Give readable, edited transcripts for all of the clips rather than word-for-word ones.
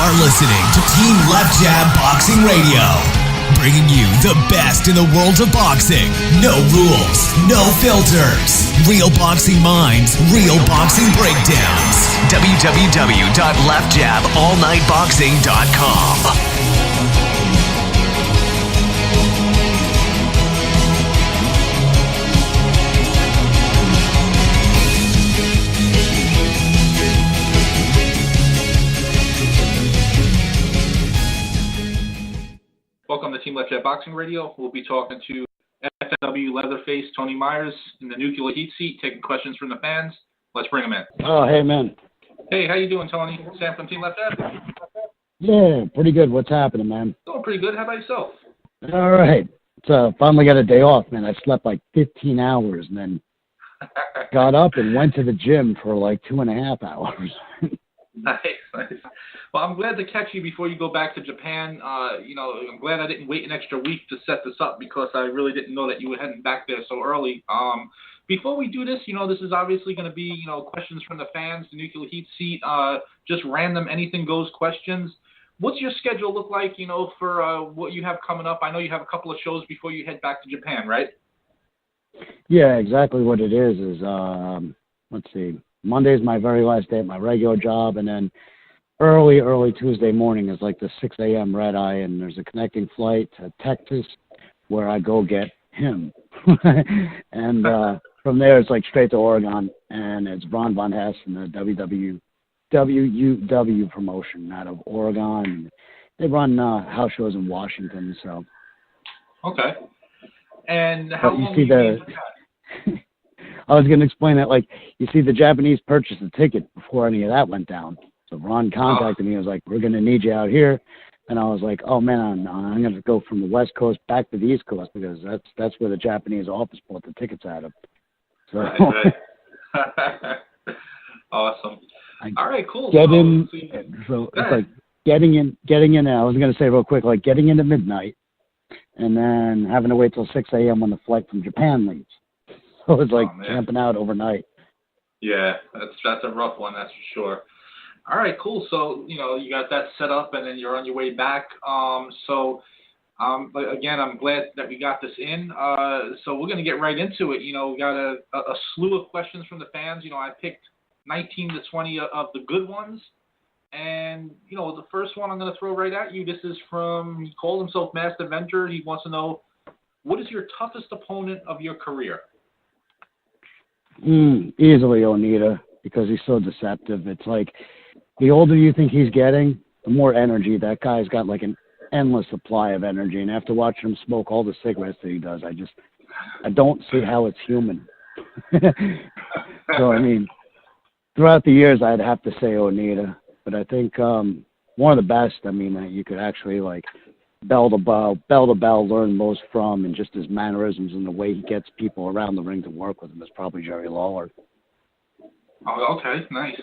are listening to Team Left Jab Boxing Radio, bringing you the best in the world of boxing. No rules, no filters. Real boxing minds, real boxing breakdowns. www.leftjaballnightboxing.com. Welcome to Team Left Jab Boxing Radio. We'll be talking to FMW Leatherface Tony Myers in the nuclear heat seat, taking questions from the fans. Let's bring him in. Oh, hey, man. Hey, how you doing, Tony? Sam from Team Left Jab? Yeah, pretty good. What's happening, man? Doing pretty good. How about yourself? All right. So finally got a day off, man. I slept like 15 hours and then got up and went to the gym for like 2.5 hours. Nice. Well, I'm glad to catch you before you go back to Japan. I'm glad I didn't wait an extra week to set this up because I really didn't know that you were heading back there so early. Before we do this, this is obviously going to be, questions from the fans, the nuclear heat seat, just random anything goes questions. What's your schedule look like, for what you have coming up? I know you have a couple of shows before you head back to Japan, right? Yeah, exactly what it is let's see. Monday is my very last day at my regular job, and then early Tuesday morning is like the 6 a.m. red eye, and there's a connecting flight to Texas where I go get him. And from there, it's like straight to Oregon, and it's Ron Von Hess and the WUW promotion out of Oregon. They run house shows in Washington, so. Okay. And how long you see the? I was going to explain that, like, you see, the Japanese purchased the ticket before any of that went down. So Ron contacted me. He was like, we're going to need you out here. And I was like, oh, man, I'm going to go from the West Coast back to the East Coast because that's where the Japanese office bought the tickets out of. So. Right. Awesome. All right, cool. So it's like getting in. I was going to say real quick, like getting in at midnight and then having to wait till 6 a.m. when the flight from Japan leaves. So it's like camping out overnight. Yeah, that's a rough one, that's for sure. All right, cool. So, you got that set up and then you're on your way back. But again, I'm glad that we got this in. So we're going to get right into it. We got a slew of questions from the fans. I picked 19 to 20 of the good ones. And, the first one I'm going to throw right at you. This is from, he called himself Master Venture. He wants to know, what is your toughest opponent of your career? Easily Onita, because he's so deceptive. It's like the older you think he's getting, the more energy. That guy's got like an endless supply of energy. And after watching him smoke all the cigarettes that he does, I don't see how it's human. So, I mean, throughout the years, I'd have to say Onita. But I think one of the best, that you could actually like bell to bell, learn most from, and just his mannerisms and the way he gets people around the ring to work with him is probably Jerry Lawler. Oh, okay, nice.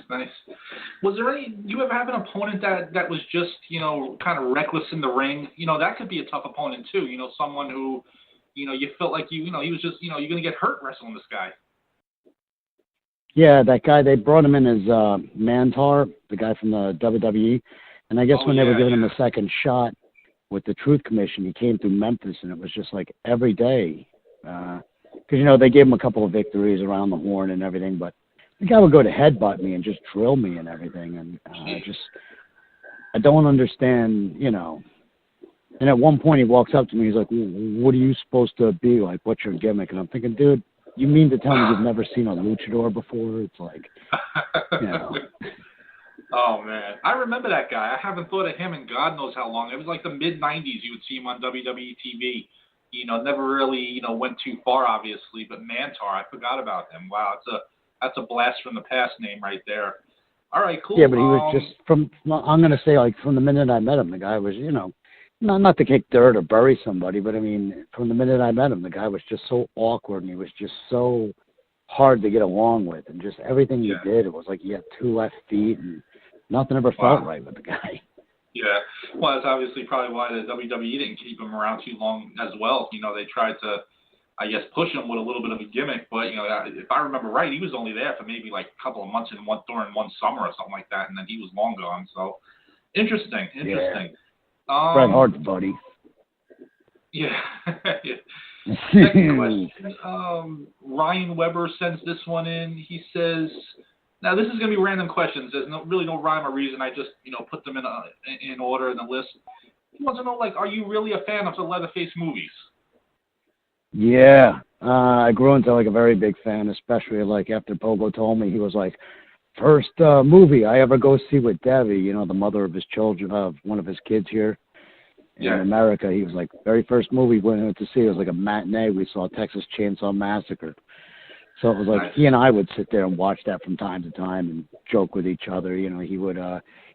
Was there you ever have an opponent that was just, kind of reckless in the ring? That could be a tough opponent too. Someone who, you felt like he was just, you're going to get hurt wrestling this guy. Yeah, that guy, they brought him in as Mantar, the guy from the WWE, and I guess when they were giving him a second shot with the Truth Commission, he came through Memphis, and it was just like every day. Because, they gave him a couple of victories around the horn and everything, but the guy would go to headbutt me and just drill me and everything. And I don't understand, And at one point he walks up to me, he's like, what are you supposed to be? Like, what's your gimmick? And I'm thinking, dude, you mean to tell me you've never seen a luchador before? It's like, Oh, man. I remember that guy. I haven't thought of him in God knows how long. It was like the mid-'90s you would see him on WWE TV. Never really, went too far, obviously. But Mantar, I forgot about him. Wow, that's a blast from the past name right there. All right, cool. Yeah, but he was just I'm going to say, like, from the minute I met him, the guy was, not to kick dirt or bury somebody, but, from the minute I met him, the guy was just so awkward, and he was just so hard to get along with. And just everything he did, it was like he had 2 left feet, and nothing ever felt right with the guy. Yeah. Well, that's obviously probably why the WWE didn't keep him around too long as well. They tried to, I guess, push him with a little bit of a gimmick. But, if I remember right, he was only there for maybe like a couple of months during one summer or something like that, and then he was long gone. So, Interesting. Yeah. Bret Hart's buddy. Yeah. Second question. Ryan Weber sends this one in. He says, now this is going to be random questions. There's really no rhyme or reason. I just, put them in order in the list. He wants to know, are you really a fan of the Leatherface movies? Yeah. I grew into, a very big fan, especially, after Pogo told me. He was like, first movie I ever go see with Debbie, the mother of his children, one of his kids here in America. He was like, very first movie we went to see, it was like a matinee. We saw Texas Chainsaw Massacre. So it was like he and I would sit there and watch that from time to time and joke with each other. He would,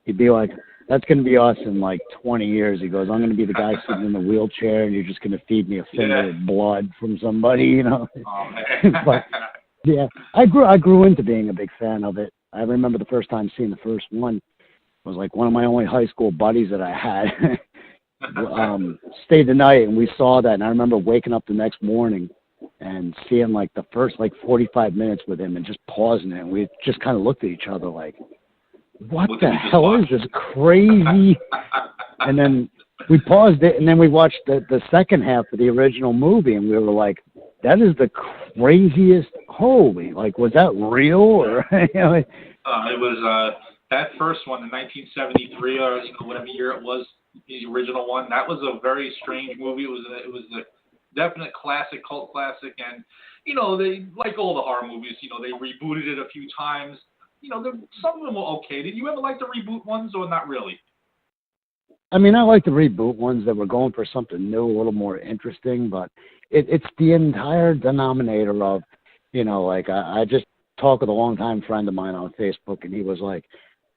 he'd be like, that's going to be us in 20 years. He goes, I'm going to be the guy sitting in the wheelchair and you're just going to feed me a finger of blood from somebody, Oh, But yeah, I grew into being a big fan of it. I remember the first time seeing the first one. It was one of my only high school buddies that I had stayed the night, and we saw that. And I remember waking up the next morning and seeing the first 45 minutes with him and just pausing it. And we just kind of looked at each other like, what the hell is this crazy? And then we paused it, and then we watched the second half of the original movie, and we were like, that is the craziest. Holy, was that real? Or it was that first one in 1973 or whatever year it was, the original one. That was a very strange movie. It was a definite classic, cult classic, and they, like all the horror movies, they rebooted it a few times. Some of them were okay. Did you ever like the reboot ones or not really? I mean, I like the reboot ones that were going for something new, a little more interesting, but it's the entire denominator of, I just talked with a longtime friend of mine on Facebook, and he was like,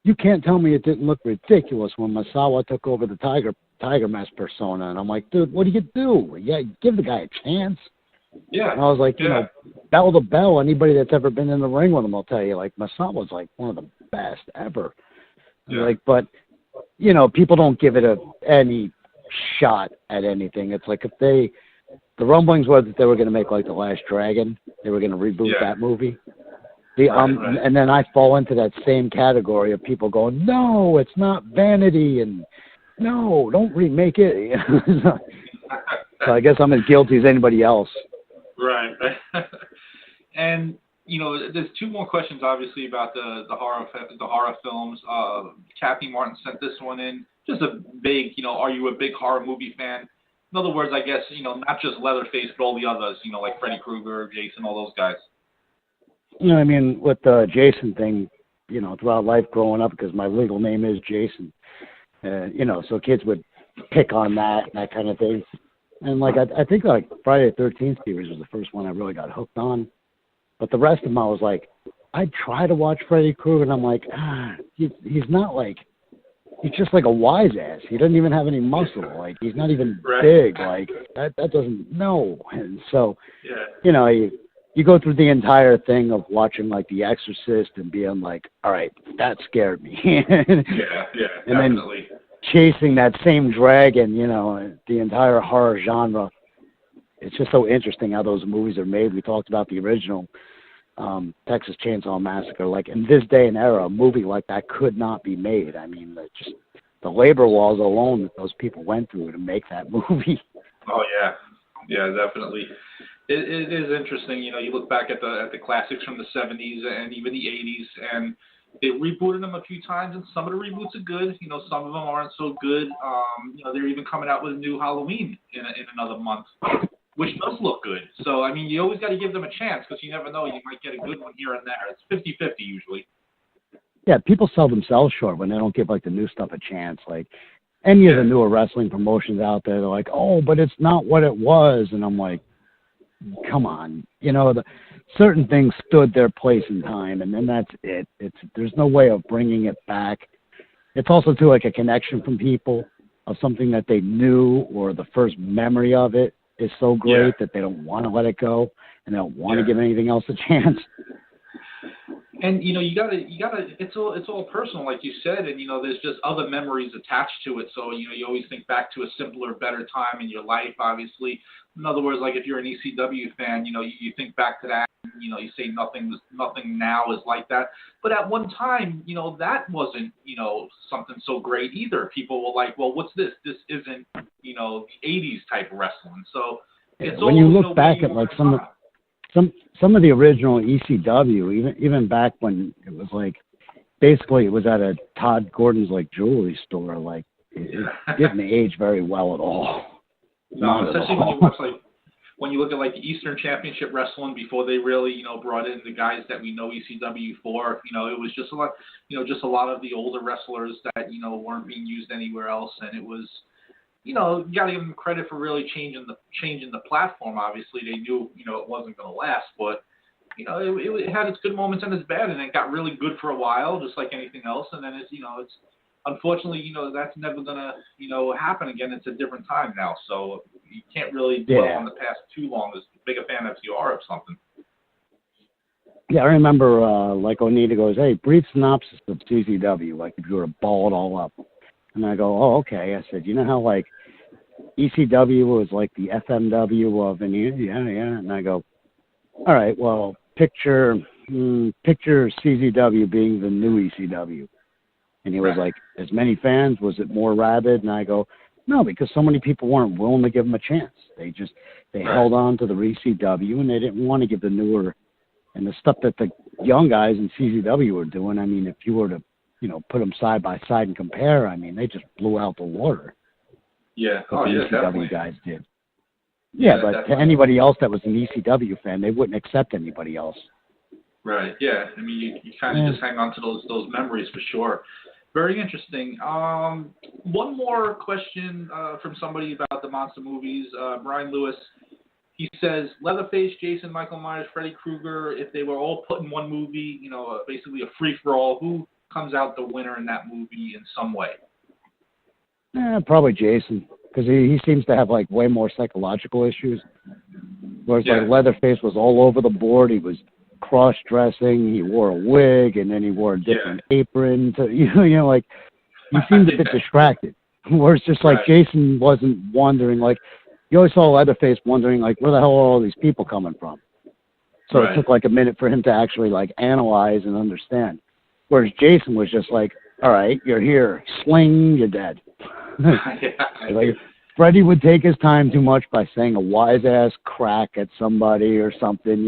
you can't tell me it didn't look ridiculous when Masawa took over the Tiger Mask persona. And I'm like, dude, what do you do? Yeah, give the guy a chance. Yeah. And I was like, bell to bell, anybody that's ever been in the ring with him will tell you, Masawa's one of the best ever. Yeah. But, people don't give it any shot at anything. It's if the rumblings were that they were going to make The Last Dragon, they were going to reboot that movie. Right. And then I fall into that same category of people going, no, it's not vanity, and no, don't remake it. So I guess I'm as guilty as anybody else. Right. And there's two more questions, obviously, about the horror films. Kathy Martin sent this one in. Just a big, are you a big horror movie fan? In other words, I guess, not just Leatherface, but all the others, like Freddy Krueger, Jason, all those guys. I mean, with the Jason thing, throughout life growing up, because my legal name is Jason, so kids would pick on that kind of thing. And I think Friday the 13th series was the first one I really got hooked on. But the rest of them, I was like, I'd try to watch Freddy Krueger, and I'm like, he's not he's just a wise ass. He doesn't even have any muscle. He's not even big. That doesn't, no. And so, you go through the entire thing of watching The Exorcist and being like, all right, that scared me. And definitely. Then chasing that same dragon, the entire horror genre. It's just so interesting how those movies are made. We talked about the original Texas Chainsaw Massacre. In this day and era, a movie like that could not be made. I mean, just the labor laws alone that those people went through to make that movie. Oh, yeah, definitely. It is interesting. You look back at the classics from the 70s and even the 80s, and they rebooted them a few times, and some of the reboots are good. Some of them aren't so good. They're even coming out with a new Halloween in another month, which does look good. So, I mean, you always got to give them a chance because you never know. You might get a good one here and there. It's 50-50 usually. Yeah, people sell themselves short when they don't give, the new stuff a chance. Any of the newer wrestling promotions out there, they're like, oh, but it's not what it was. And I'm like, come on. Certain things stood their place in time, and then that's it. There's no way of bringing it back. It's also, too, a connection from people of something that they knew, or the first memory of it is so great that they don't want to let it go, and they don't want to give anything else a chance. And you gotta. It's all personal, like you said, and there's just other memories attached to it. So you always think back to a simpler, better time in your life. Obviously, in other words, if you're an ECW fan, you think back to that. you say nothing now is like that. But at one time, that wasn't, something so great either. People were like, well, what's this? This isn't, the 80s type of wrestling. So it's when you look back at like some of the original ECW, even back when it was like, basically it was at a Todd Gordon's like jewelry store, like it didn't age very well at all. No, especially when you look at like the Eastern Championship Wrestling before they really, brought in the guys that we know ECW for. It was just a lot, just a lot of the older wrestlers that weren't being used anywhere else, and it was, you got to give them credit for really changing the platform. Obviously, they knew, it wasn't going to last, but it had its good moments and its bad, and it got really good for a while, just like anything else, and then it's unfortunately, that's never gonna, happen again. It's a different time now, so you can't really dwell on the past too long. As big a fan as you are of something. Yeah, I remember, like Onita goes, "Hey, brief synopsis of CZW, like if you were to ball it all up." And I go, "Oh, okay." I said, "You know how like ECW was like the FMW of an yeah." And I go, "All right, well, picture CZW being the new ECW." And he was like, as many fans, was it more rabid? And I go, no, because so many people weren't willing to give him a chance. They held on to the ECW, and they didn't want to give the newer, and the stuff that the young guys in CZW were doing. I mean, if you were to, put them side by side and compare, I mean, they just blew out the water. Yeah. What the ECW guys did. Yeah, but definitely. To anybody else that was an ECW fan, they wouldn't accept anybody else. Right. Yeah. I mean, you kind of just hang on to those memories for sure. Very interesting. One more question from somebody about the monster movies. Brian Lewis, he says, Leatherface, Jason, Michael Myers, Freddy Krueger, if they were all put in one movie, basically a free-for-all, who comes out the winner in that movie in some way? Probably Jason, because he seems to have, like, way more psychological issues. Whereas, like, Leatherface was all over the board. He was cross-dressing, he wore a wig, and then he wore a different apron. To, like, he seemed a bit distracted. Whereas just like Jason wasn't wondering, like, you always saw Leatherface wondering, like, where the hell are all these people coming from? So it took, like, a minute for him to actually, like, analyze and understand. Whereas Jason was just like, all right, you're here. Sling, you're dead. Like, Freddy would take his time too much by saying a wise-ass crack at somebody or something,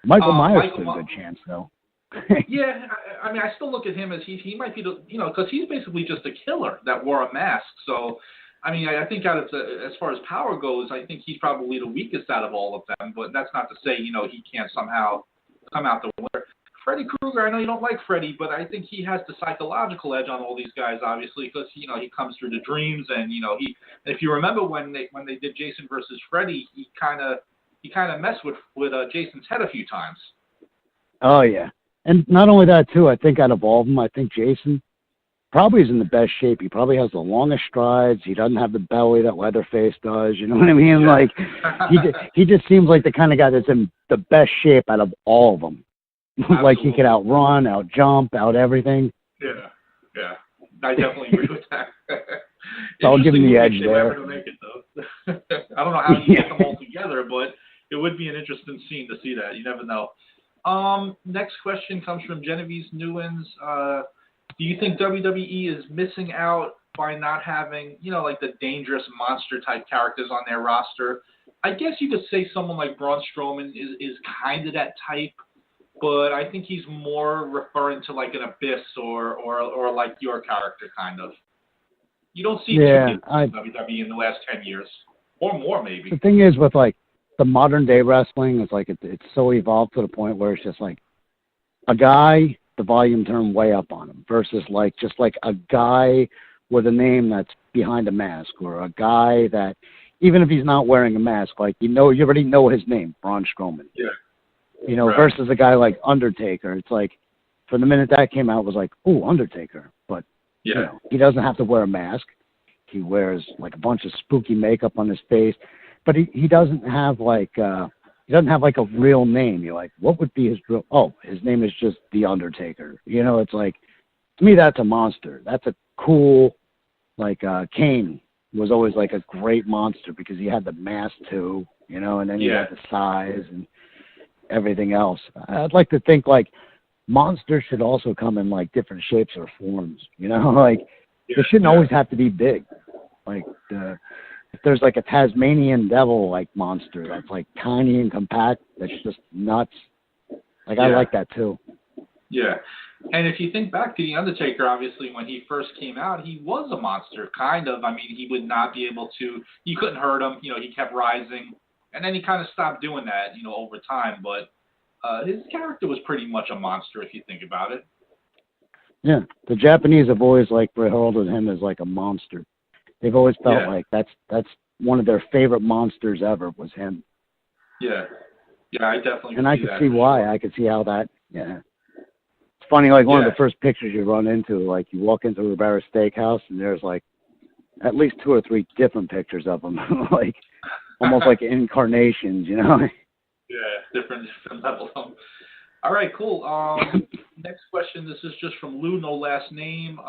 Michael Myers stood a good chance, though. Yeah, I mean, I still look at him as he might be the, because he's basically just a killer that wore a mask. So, I mean, I think as far as power goes, I think he's probably the weakest out of all of them. But that's not to say, he can't somehow come out the winner. Freddy Krueger, I know you don't like Freddy, but I think he has the psychological edge on all these guys, obviously, because he comes through the dreams, and if you remember when they did Jason versus Freddy, he kind of messed with Jason's head a few times. Oh yeah, and not only that too. I think out of all of them, I think Jason probably is in the best shape. He probably has the longest strides. He doesn't have the belly that Leatherface does. You know what I mean? Yeah. Like he just seems like the kind of guy that's in the best shape out of all of them. Like he could outrun, out jump, out everything. Yeah, I definitely agree with that. So I'll give him the edge there. I don't know how you get them all together, but it would be an interesting scene to see that. You never know. Next question comes from Genevieve Newens. Do you think WWE is missing out by not having, like the dangerous monster type characters on their roster? I guess you could say someone like Braun Strowman is kind of that type. But I think he's more referring to like an Abyss or like your character kind of. You don't see in WWE in the last 10 years or more maybe. The thing is with like the modern day wrestling, it's like it's so evolved to the point where it's just like a guy, the volume turned way up on him versus like just like a guy with a name that's behind a mask or a guy that even if he's not wearing a mask, like you already know his name, Braun Strowman. Yeah. Versus a guy like Undertaker. It's like, from the minute that came out, it was like, ooh, Undertaker. But, he doesn't have to wear a mask. He wears, like, a bunch of spooky makeup on his face. But he doesn't have, like, a real name. You're like, what would be his real... Oh, his name is just The Undertaker. It's like, to me, that's a monster. That's a cool, like, Kane. was always like a great monster because he had the mass too, you know, and then he had the size and everything else. I'd like to think like monsters should also come in like different shapes or forms, you know, like they shouldn't always have to be big. Like if there's like a Tasmanian devil like monster that's like tiny and compact, that's just nuts. Like I like that too. Yeah. And if you think back to The Undertaker, obviously, when he first came out, he was a monster, kind of. I mean, he would not be able to, you couldn't hurt him. You know, he kept rising. And then he kind of stopped doing that, you know, over time. But his character was pretty much a monster, if you think about it. Yeah. The Japanese have always, like, heralded him as, like, a monster. They've always felt like that's one of their favorite monsters ever was him. Yeah. Yeah, I definitely And I could see why. Sure. I could see how that, It's funny, like one of the first pictures you run into, like you walk into Rivera Steakhouse and there's like at least 2 or 3 different pictures of him, like almost like incarnations, you know? Yeah, different levels. All right, cool. Next question. This is just from Lou, no last name.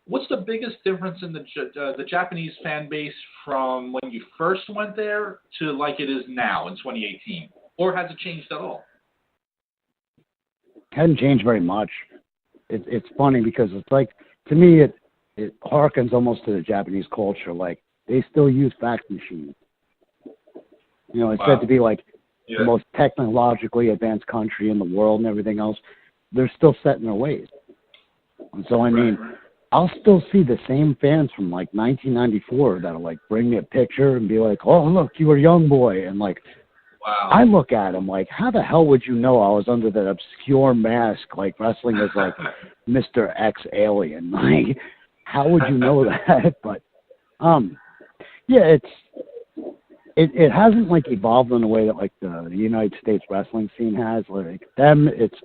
What's the biggest difference in the Japanese fan base from when you first went there to like it is now in 2018? Or has it changed at all? Hadn't changed very much. It's funny because it's like, to me, it harkens almost to the Japanese culture. Like, they still use fax machines. You know, it's said to be like the most technologically advanced country in the world and everything else. They're still set in their ways. And so, I mean, I'll still see the same fans from like 1994 that'll like bring me a picture and be like, oh, look, you were a young boy. And like, I look at him like, how the hell would you know I was under that obscure mask, like wrestling as like Mr. X alien? Like, how would you know that? But, yeah, it hasn't like evolved in a way that like the United States wrestling scene has. Like them, it's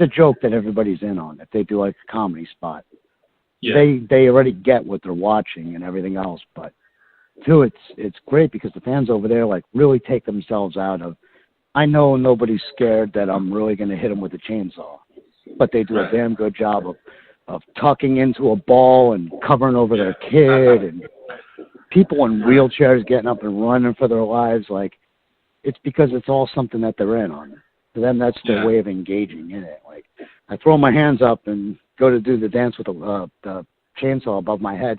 a joke that everybody's in on. If they do like a comedy spot, they already get what they're watching and everything else, but. Too, it's great because the fans over there like really take themselves out of. I know nobody's scared that I'm really going to hit them with a chainsaw, but they do a damn good job of tucking into a ball and covering over their kid and people in wheelchairs getting up and running for their lives. Like it's because it's all something that they're in on. To them, that's their way of engaging in it. Like I throw my hands up and go to do the dance with the chainsaw above my head.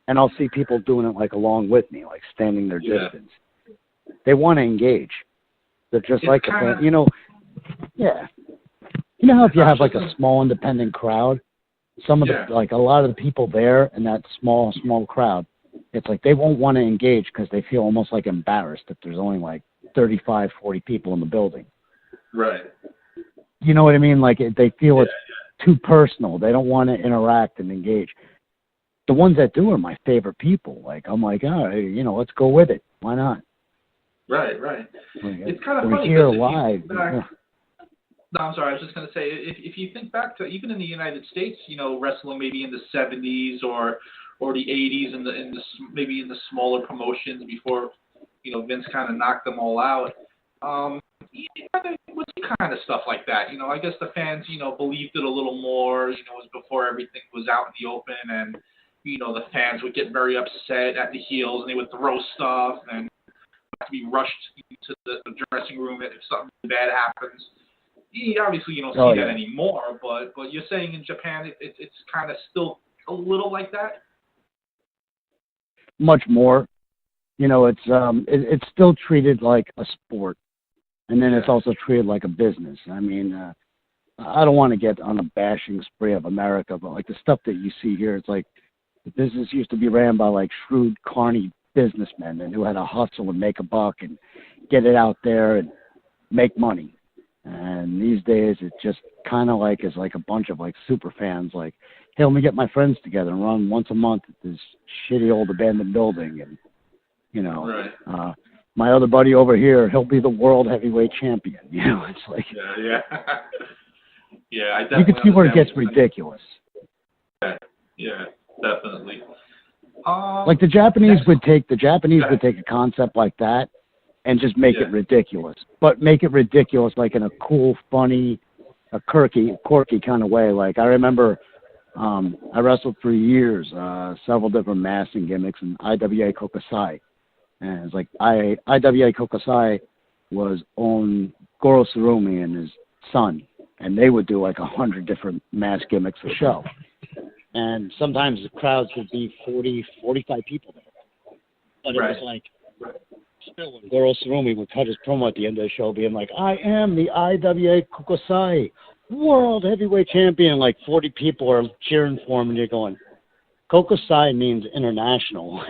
And I'll see people doing it like along with me, like standing their distance. They want to engage. They're just like the fan, you know. Yeah. You know how if you have like a small independent crowd, some of the like a lot of the people there in that small crowd, it's like they won't want to engage because they feel almost like embarrassed if there's only like 35, 40 people in the building. Right. You know what I mean? Like they feel it's too personal. They don't want to interact and engage. The ones that do are my favorite people. Like, I'm like, oh, you know, let's go with it. Why not? Right. Like, it's kind of we're funny. Here live. No, I'm sorry. I was just going to say, if you think back to even in the United States, you know, wrestling maybe in the 70s or the 80s and maybe in the smaller promotions before, you know, Vince kind of knocked them all out. What's kind of stuff like that? You know, I guess the fans, you know, believed it a little more. You know, it was before everything was out in the open and. You know, the fans would get very upset at the heels, and they would throw stuff and have to be rushed to the dressing room if something bad happens. Obviously, you don't see that anymore, but you're saying in Japan it's kind of still a little like that? Much more. You know, it's still treated like a sport, and then it's also treated like a business. I mean, I don't want to get on a bashing spree of America, but like the stuff that you see here, it's like, the business used to be ran by like shrewd, carny businessmen and who had to hustle and make a buck and get it out there and make money. And these days it just kind of like is like a bunch of like super fans like, hey, let me get my friends together and run once a month at this shitty old abandoned building. And, you know, my other buddy over here, he'll be the world heavyweight champion. You know, it's like. Yeah. I definitely you can see where it gets ridiculous. Yeah. Definitely. Like the Japanese would take a concept like that and just make it ridiculous, but make it ridiculous like in a cool, funny, quirky kind of way. Like I remember I wrestled for years, several different masks and gimmicks in IWA Kokusai. And it's like IWA Kokusai was on Goro Surumi and his son, and they would do like 100 different mask gimmicks a show. And sometimes the crowds would be 40, 45 people there. But it was like, still when Goro Surumi would cut his promo at the end of the show being like, I am the IWA Kokusai World Heavyweight Champion. Like 40 people are cheering for him, and you're going, Kokusai means international.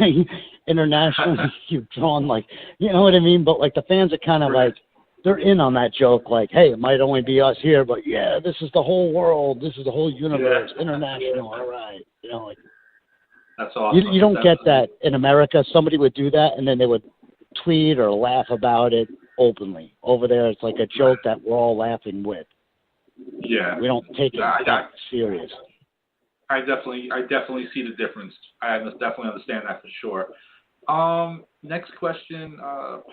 Internationally, you've drawn like, you know what I mean? But like the fans are kind of like, they're in on that joke. Like, hey, it might only be us here, but yeah, this is the whole world. This is the whole universe. International. All right. You know, like, that's awesome. You don't get that in America. Somebody would do that, and then they would tweet or laugh about it openly. Over there, it's like a joke that we're all laughing with. Yeah. We don't take it that serious. I definitely see the difference. I definitely understand that for sure. Next question,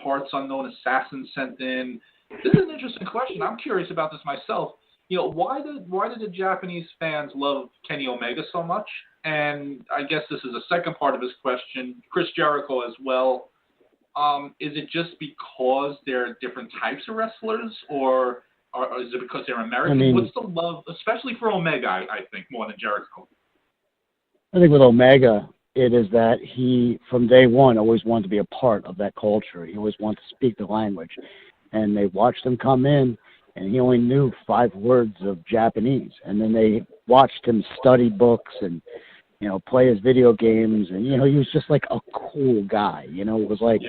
Parts Unknown Assassin sent in. This is an interesting question. I'm curious about this myself. You know, why did the Japanese fans love Kenny Omega so much? And I guess this is a second part of his question. Chris Jericho as well. Is it just because they're different types of wrestlers, or is it because they're American? I mean, what's the love, especially for Omega, I think, more than Jericho? I think with Omega, it is that he, from day one, always wanted to be a part of that culture. He always wanted to speak the language. And they watched him come in, and he only knew 5 words of Japanese. And then they watched him study books and, you know, play his video games. And, you know, he was just like a cool guy. You know, it was like,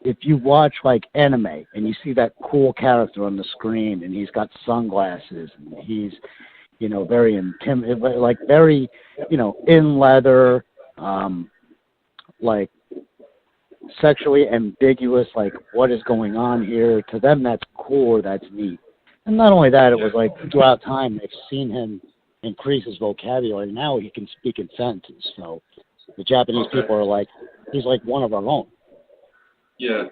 if you watch like anime and you see that cool character on the screen and he's got sunglasses and he's, you know, very like very, you know, in leather, like sexually ambiguous, like what is going on here? To them, that's cool or that's neat. And not only that, it was like throughout time, they've seen him increase his vocabulary. Now he can speak in sentences. So the Japanese people are like, he's like one of our own. Yeah.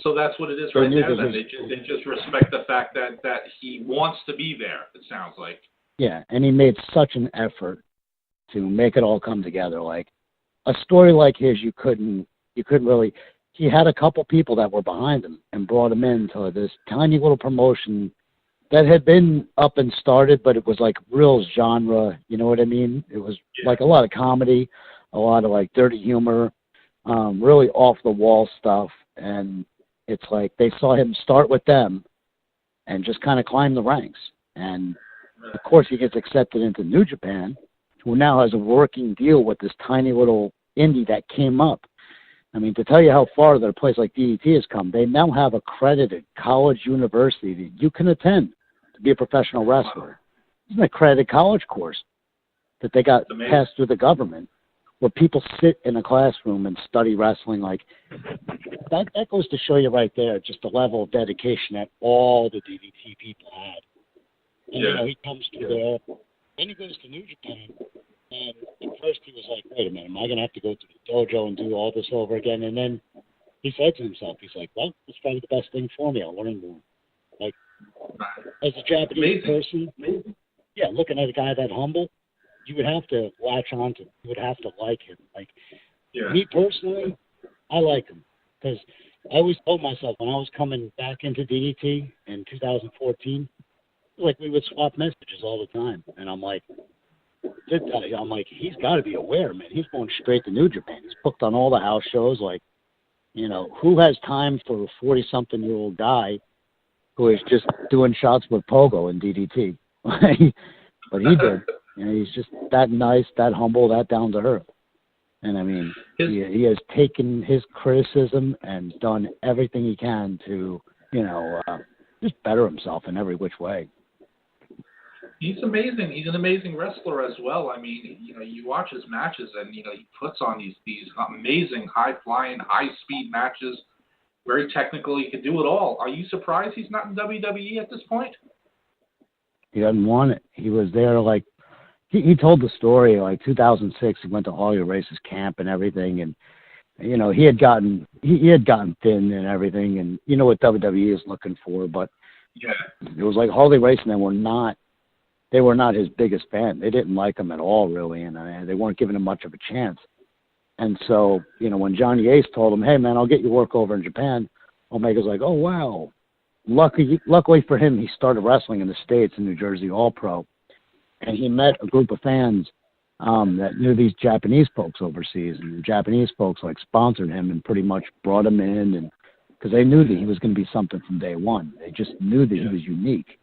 So that's what it is right there. Then they just respect the fact that he wants to be there, it sounds like. Yeah, and he made such an effort to make it all come together. Like a story like his, you couldn't really. He had a couple people that were behind him and brought him into this tiny little promotion that had been up and started, but it was like real genre. You know what I mean? It was like a lot of comedy, a lot of like dirty humor, really off the wall stuff. And it's like they saw him start with them and just kind of climb the ranks. And of course, he gets accepted into New Japan, who now has a working deal with this tiny little indie that came up. I mean, to tell you how far that a place like DDT has come, they now have accredited college university that you can attend to be a professional wrestler. It's an accredited college course that they got passed through the government, where people sit in a classroom and study wrestling. Like that goes to show you right there just the level of dedication that all the DDT people had. And, you know, he comes to there, then he goes to New Japan, and at first he was like, wait a minute, am I going to have to go to the dojo and do all this over again? And then he said to himself, he's like, well, it's probably the best thing for me. I'll learn more. Like, as a Japanese person, looking at a guy that humble, you would have to latch on to him. You would have to like him. Like, me personally, I like him. Because I always told myself when I was coming back into DDT in 2014, like we would swap messages all the time. And I'm like, he's got to be aware, man. He's going straight to New Japan. He's booked on all the house shows. Like, you know, who has time for a 40-something-year-old guy who is just doing shots with Pogo in DDT? But he did. You know, he's just that nice, that humble, that down to earth. And I mean, he has taken his criticism and done everything he can to, you know, just better himself in every which way. He's amazing. He's an amazing wrestler as well. I mean, you know, you watch his matches, and you know he puts on these amazing high-flying, high-speed matches. Very technical. He can do it all. Are you surprised he's not in WWE at this point? He doesn't want it. He was there like he told the story like 2006. He went to All Your Races camp and everything, and you know he had gotten thin and everything, and you know what WWE is looking for, but it was like Harley Race and them were not they were not his biggest fan. They didn't like him at all, really, and they weren't giving him much of a chance. And so, you know, when Johnny Ace told him, hey, man, I'll get you work over in Japan, Omega's like, oh, wow. Luckily for him, he started wrestling in the States in New Jersey, All-Pro. And he met a group of fans that knew these Japanese folks overseas. And the Japanese folks, like, sponsored him and pretty much brought him in, and because they knew that he was going to be something from day one. They just knew that he was unique.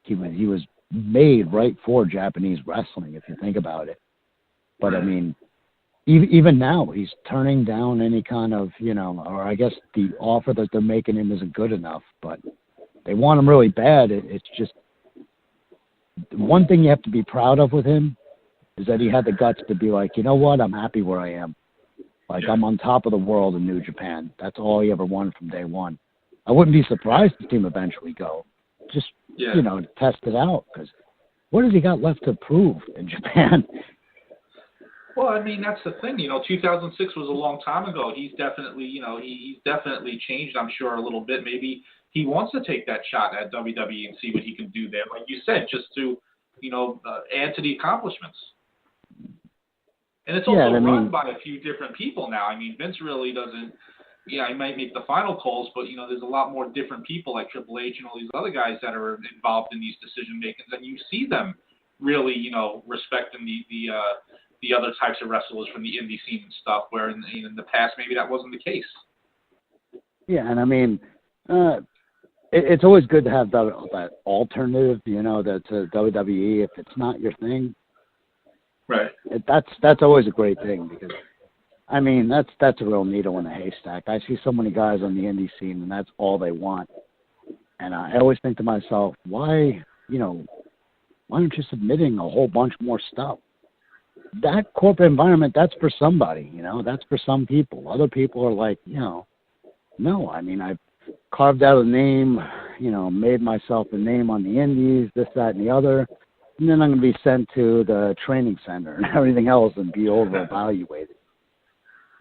He was made right for Japanese wrestling, if you think about it. But, I mean, even now, he's turning down any kind of, you know, or I guess the offer that they're making him isn't good enough. But they want him really bad. It's just one thing you have to be proud of with him is that he had the guts to be like, you know what, I'm happy where I am. Like, I'm on top of the world in New Japan. That's all he ever wanted from day one. I wouldn't be surprised to see him eventually go. Just, you know, to test it out. Because what has he got left to prove in Japan? Well, I mean, that's the thing. You know, 2006 was a long time ago. He's definitely, you know, he's definitely changed, I'm sure, a little bit. Maybe he wants to take that shot at WWE and see what he can do there. Like you said, just to, you know, add to the accomplishments. And it's also run by a few different people now. I mean, Vince really doesn't, he might make the final calls, but, you know, there's a lot more different people like Triple H and all these other guys that are involved in these decision makings, and you see them really, you know, respecting the other types of wrestlers from the indie scene and stuff, where in the past maybe that wasn't the case. Yeah, and I mean, it's always good to have that alternative, you know, that's WWE. If it's not your thing, right? That's always a great thing, because I mean that's a real needle in a haystack. I see so many guys on the indie scene, and that's all they want. And I always think to myself, why aren't you submitting a whole bunch more stuff? That corporate environment, that's for somebody, you know, that's for some people. Other people are like, you know, no, I mean, I've carved out a name, you know, made myself a name on the indies, this, that, and the other, and then I'm going to be sent to the training center and everything else and be over-evaluated.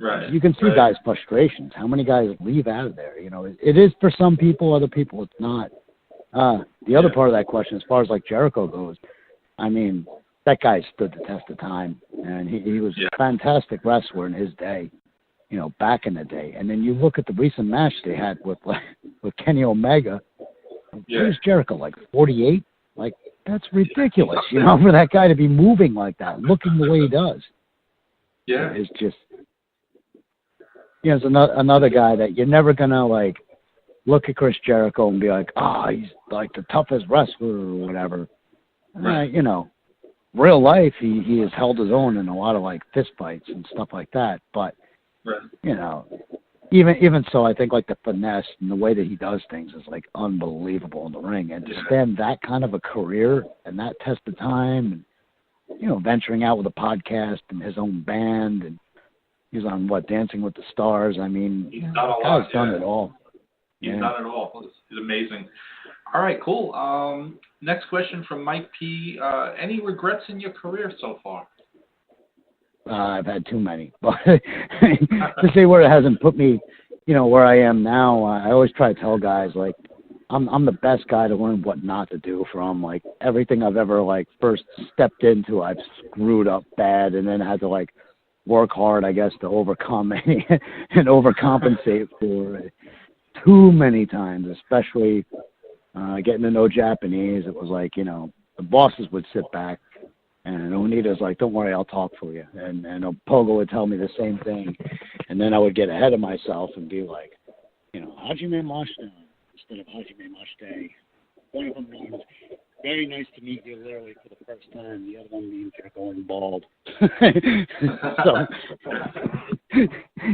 Right. You can see guys' frustrations. How many guys leave out of there? You know, it is for some people, other people it's not. The other part of that question, as far as like Jericho goes, I mean, that guy stood the test of time, and he was a fantastic wrestler in his day, you know, back in the day. And then you look at the recent match they had with Kenny Omega. Where's Jericho, like 48? Like, that's ridiculous, you know, for that guy to be moving like that, looking the way he does. Yeah. It's just, you know, it's another guy that you're never going to, like, look at Chris Jericho and be like, he's like the toughest wrestler or whatever. Right. You know, real life, he has held his own in a lot of, like, fist fights and stuff like that. But, you know, even so, I think, like, the finesse and the way that he does things is, like, unbelievable in the ring. And to stand that kind of a career and that test of time and, you know, venturing out with a podcast and his own band, and he's on, Dancing with the Stars. I mean, he's done it all. He's done it all. It's amazing. All right, cool. Next question from Mike P. Any regrets in your career so far? I've had too many. But to say where it hasn't put me, you know, where I am now, I always try to tell guys, like, I'm the best guy to learn what not to do from. Like, everything I've ever, like, first stepped into, I've screwed up bad and then had to, like, work hard, I guess, to overcome and overcompensate for it. Too many times, especially getting to know Japanese. It was like, you know, the bosses would sit back, and Onita's like, don't worry, I'll talk for you. And Pogo would tell me the same thing. And then I would get ahead of myself and be like, you know, Hajime Mashita instead of Hajime Mashite. One of them means, very nice to meet you literally for the first time. The other one means you're going bald. So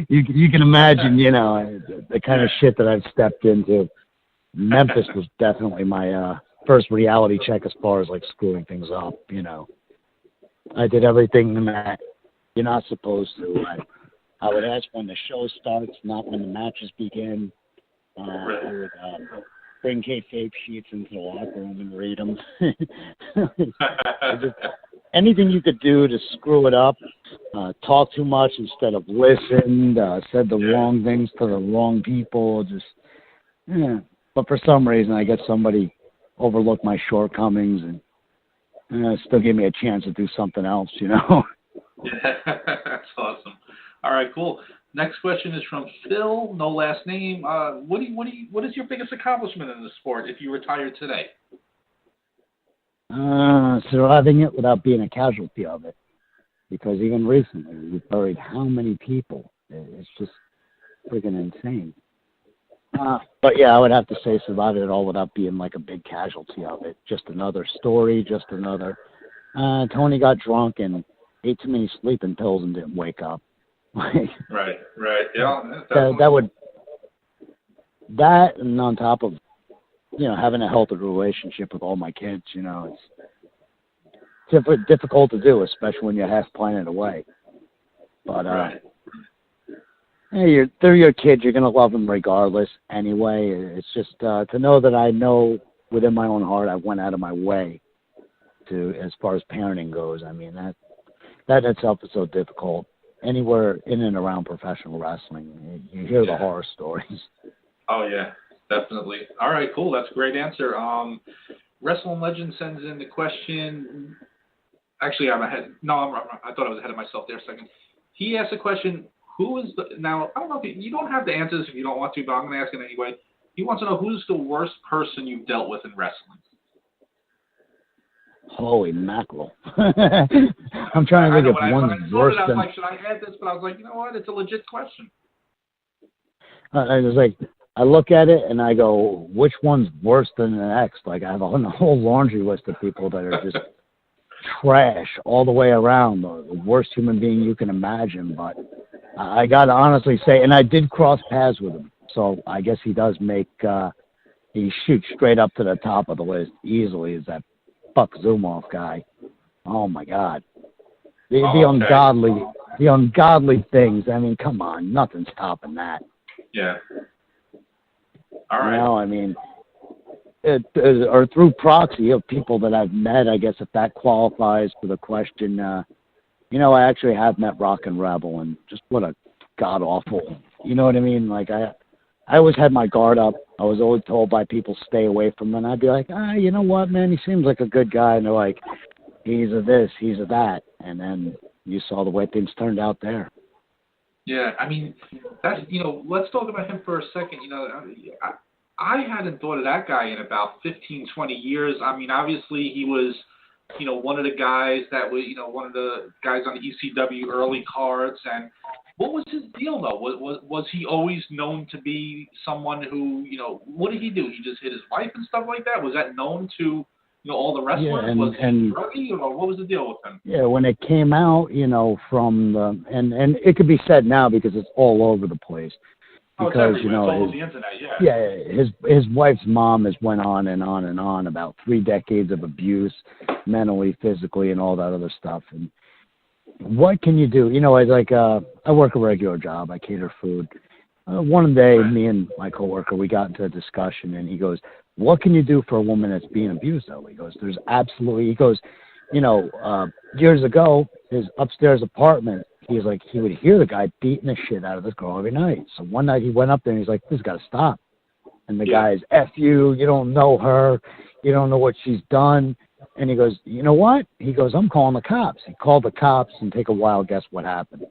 you can imagine, you know, the kind of shit that I've stepped into. Memphis was definitely my first reality check as far as, like, screwing things up, you know. I did everything that you're not supposed to. I would ask when the show starts, not when the matches begin. I would bring kayfabe sheets into the locker room and read them. Anything you could do to screw it up, talk too much instead of listen, said the wrong things to the wrong people, But for some reason, I guess somebody overlooked my shortcomings, and Still give me a chance to do something else, you know. Yeah, that's awesome. All right, cool. Next question is from Phil, no last name. What is your biggest accomplishment in the sport if you retired today? Surviving it without being a casualty of it. Because even recently, we've buried how many people? It's just freaking insane. But yeah, I would have to say surviving it all without being like a big casualty of it. Just another story, just another. Tony got drunk and ate too many sleeping pills and didn't wake up. Right. Yeah. That and on top of, having a healthy relationship with all my kids, it's difficult to do, especially when you're half planet away. But right. They're your kids. You're gonna love them regardless. Anyway, it's just to know that I know within my own heart I went out of my way to, as far as parenting goes. I mean that itself is so difficult. Anywhere in and around professional wrestling, you hear the horror stories. Oh yeah, definitely. All right, cool. That's a great answer. Wrestling Legend sends in the question. Actually, I'm ahead. No, I thought I was ahead of myself there a second. He asked a question. Now, I don't know if you don't have to answer this if you don't want to, but I'm going to ask it anyway. He wants to know who's the worst person you've dealt with in wrestling. Holy mackerel. I'm trying to think of one's worse than... I was like, should I add this? But I was like, you know what? It's a legit question. I was like, I look at it and I go, which one's worse than the next? Like, I have a whole laundry list of people that are just trash all the way around, the worst human being you can imagine. But I got to honestly say, and I did cross paths with him, so I guess he does make, he shoots straight up to the top of the list easily, is that Buck Zumoff guy. Oh my God. The ungodly things. I mean, come on, nothing's topping that. Yeah. All right. I mean, or through proxy of people that I've met, I guess if that qualifies for the question. I actually have met Rock and Rebel, and just what a god awful. You know what I mean? Like I always had my guard up. I was always told by people stay away from him, and I'd be like, you know what, man? He seems like a good guy, and they're like, he's a this, he's a that, and then you saw the way things turned out there. Yeah, I mean, that's let's talk about him for a second. I hadn't thought of that guy in about 15, 20 years. I mean, obviously he was, one of the guys that was, one of the guys on the ECW early cards. And what was his deal though? Was he always known to be someone who, what did he do? He just hit his wife and stuff like that? Was that known to, all the wrestlers? Yeah, was he druggy, or what was the deal with him? Yeah, when it came out, from the, and it could be said now because it's all over the place. Because, it's all over the internet, his wife's mom has went on and on and on about 3 decades of abuse, mentally, physically, and all that other stuff. And what can you do? I work a regular job. I cater food. One day, me and my coworker, we got into a discussion, and he goes, what can you do for a woman that's being abused, though? He goes, years ago, his upstairs apartment, he's like, he would hear the guy beating the shit out of this girl every night. So one night he went up there and he's like, this has got to stop. And the guy's, F you don't know her, you don't know what she's done. And he goes, you know what? He goes, I'm calling the cops. He called the cops, and take a wild guess what happened.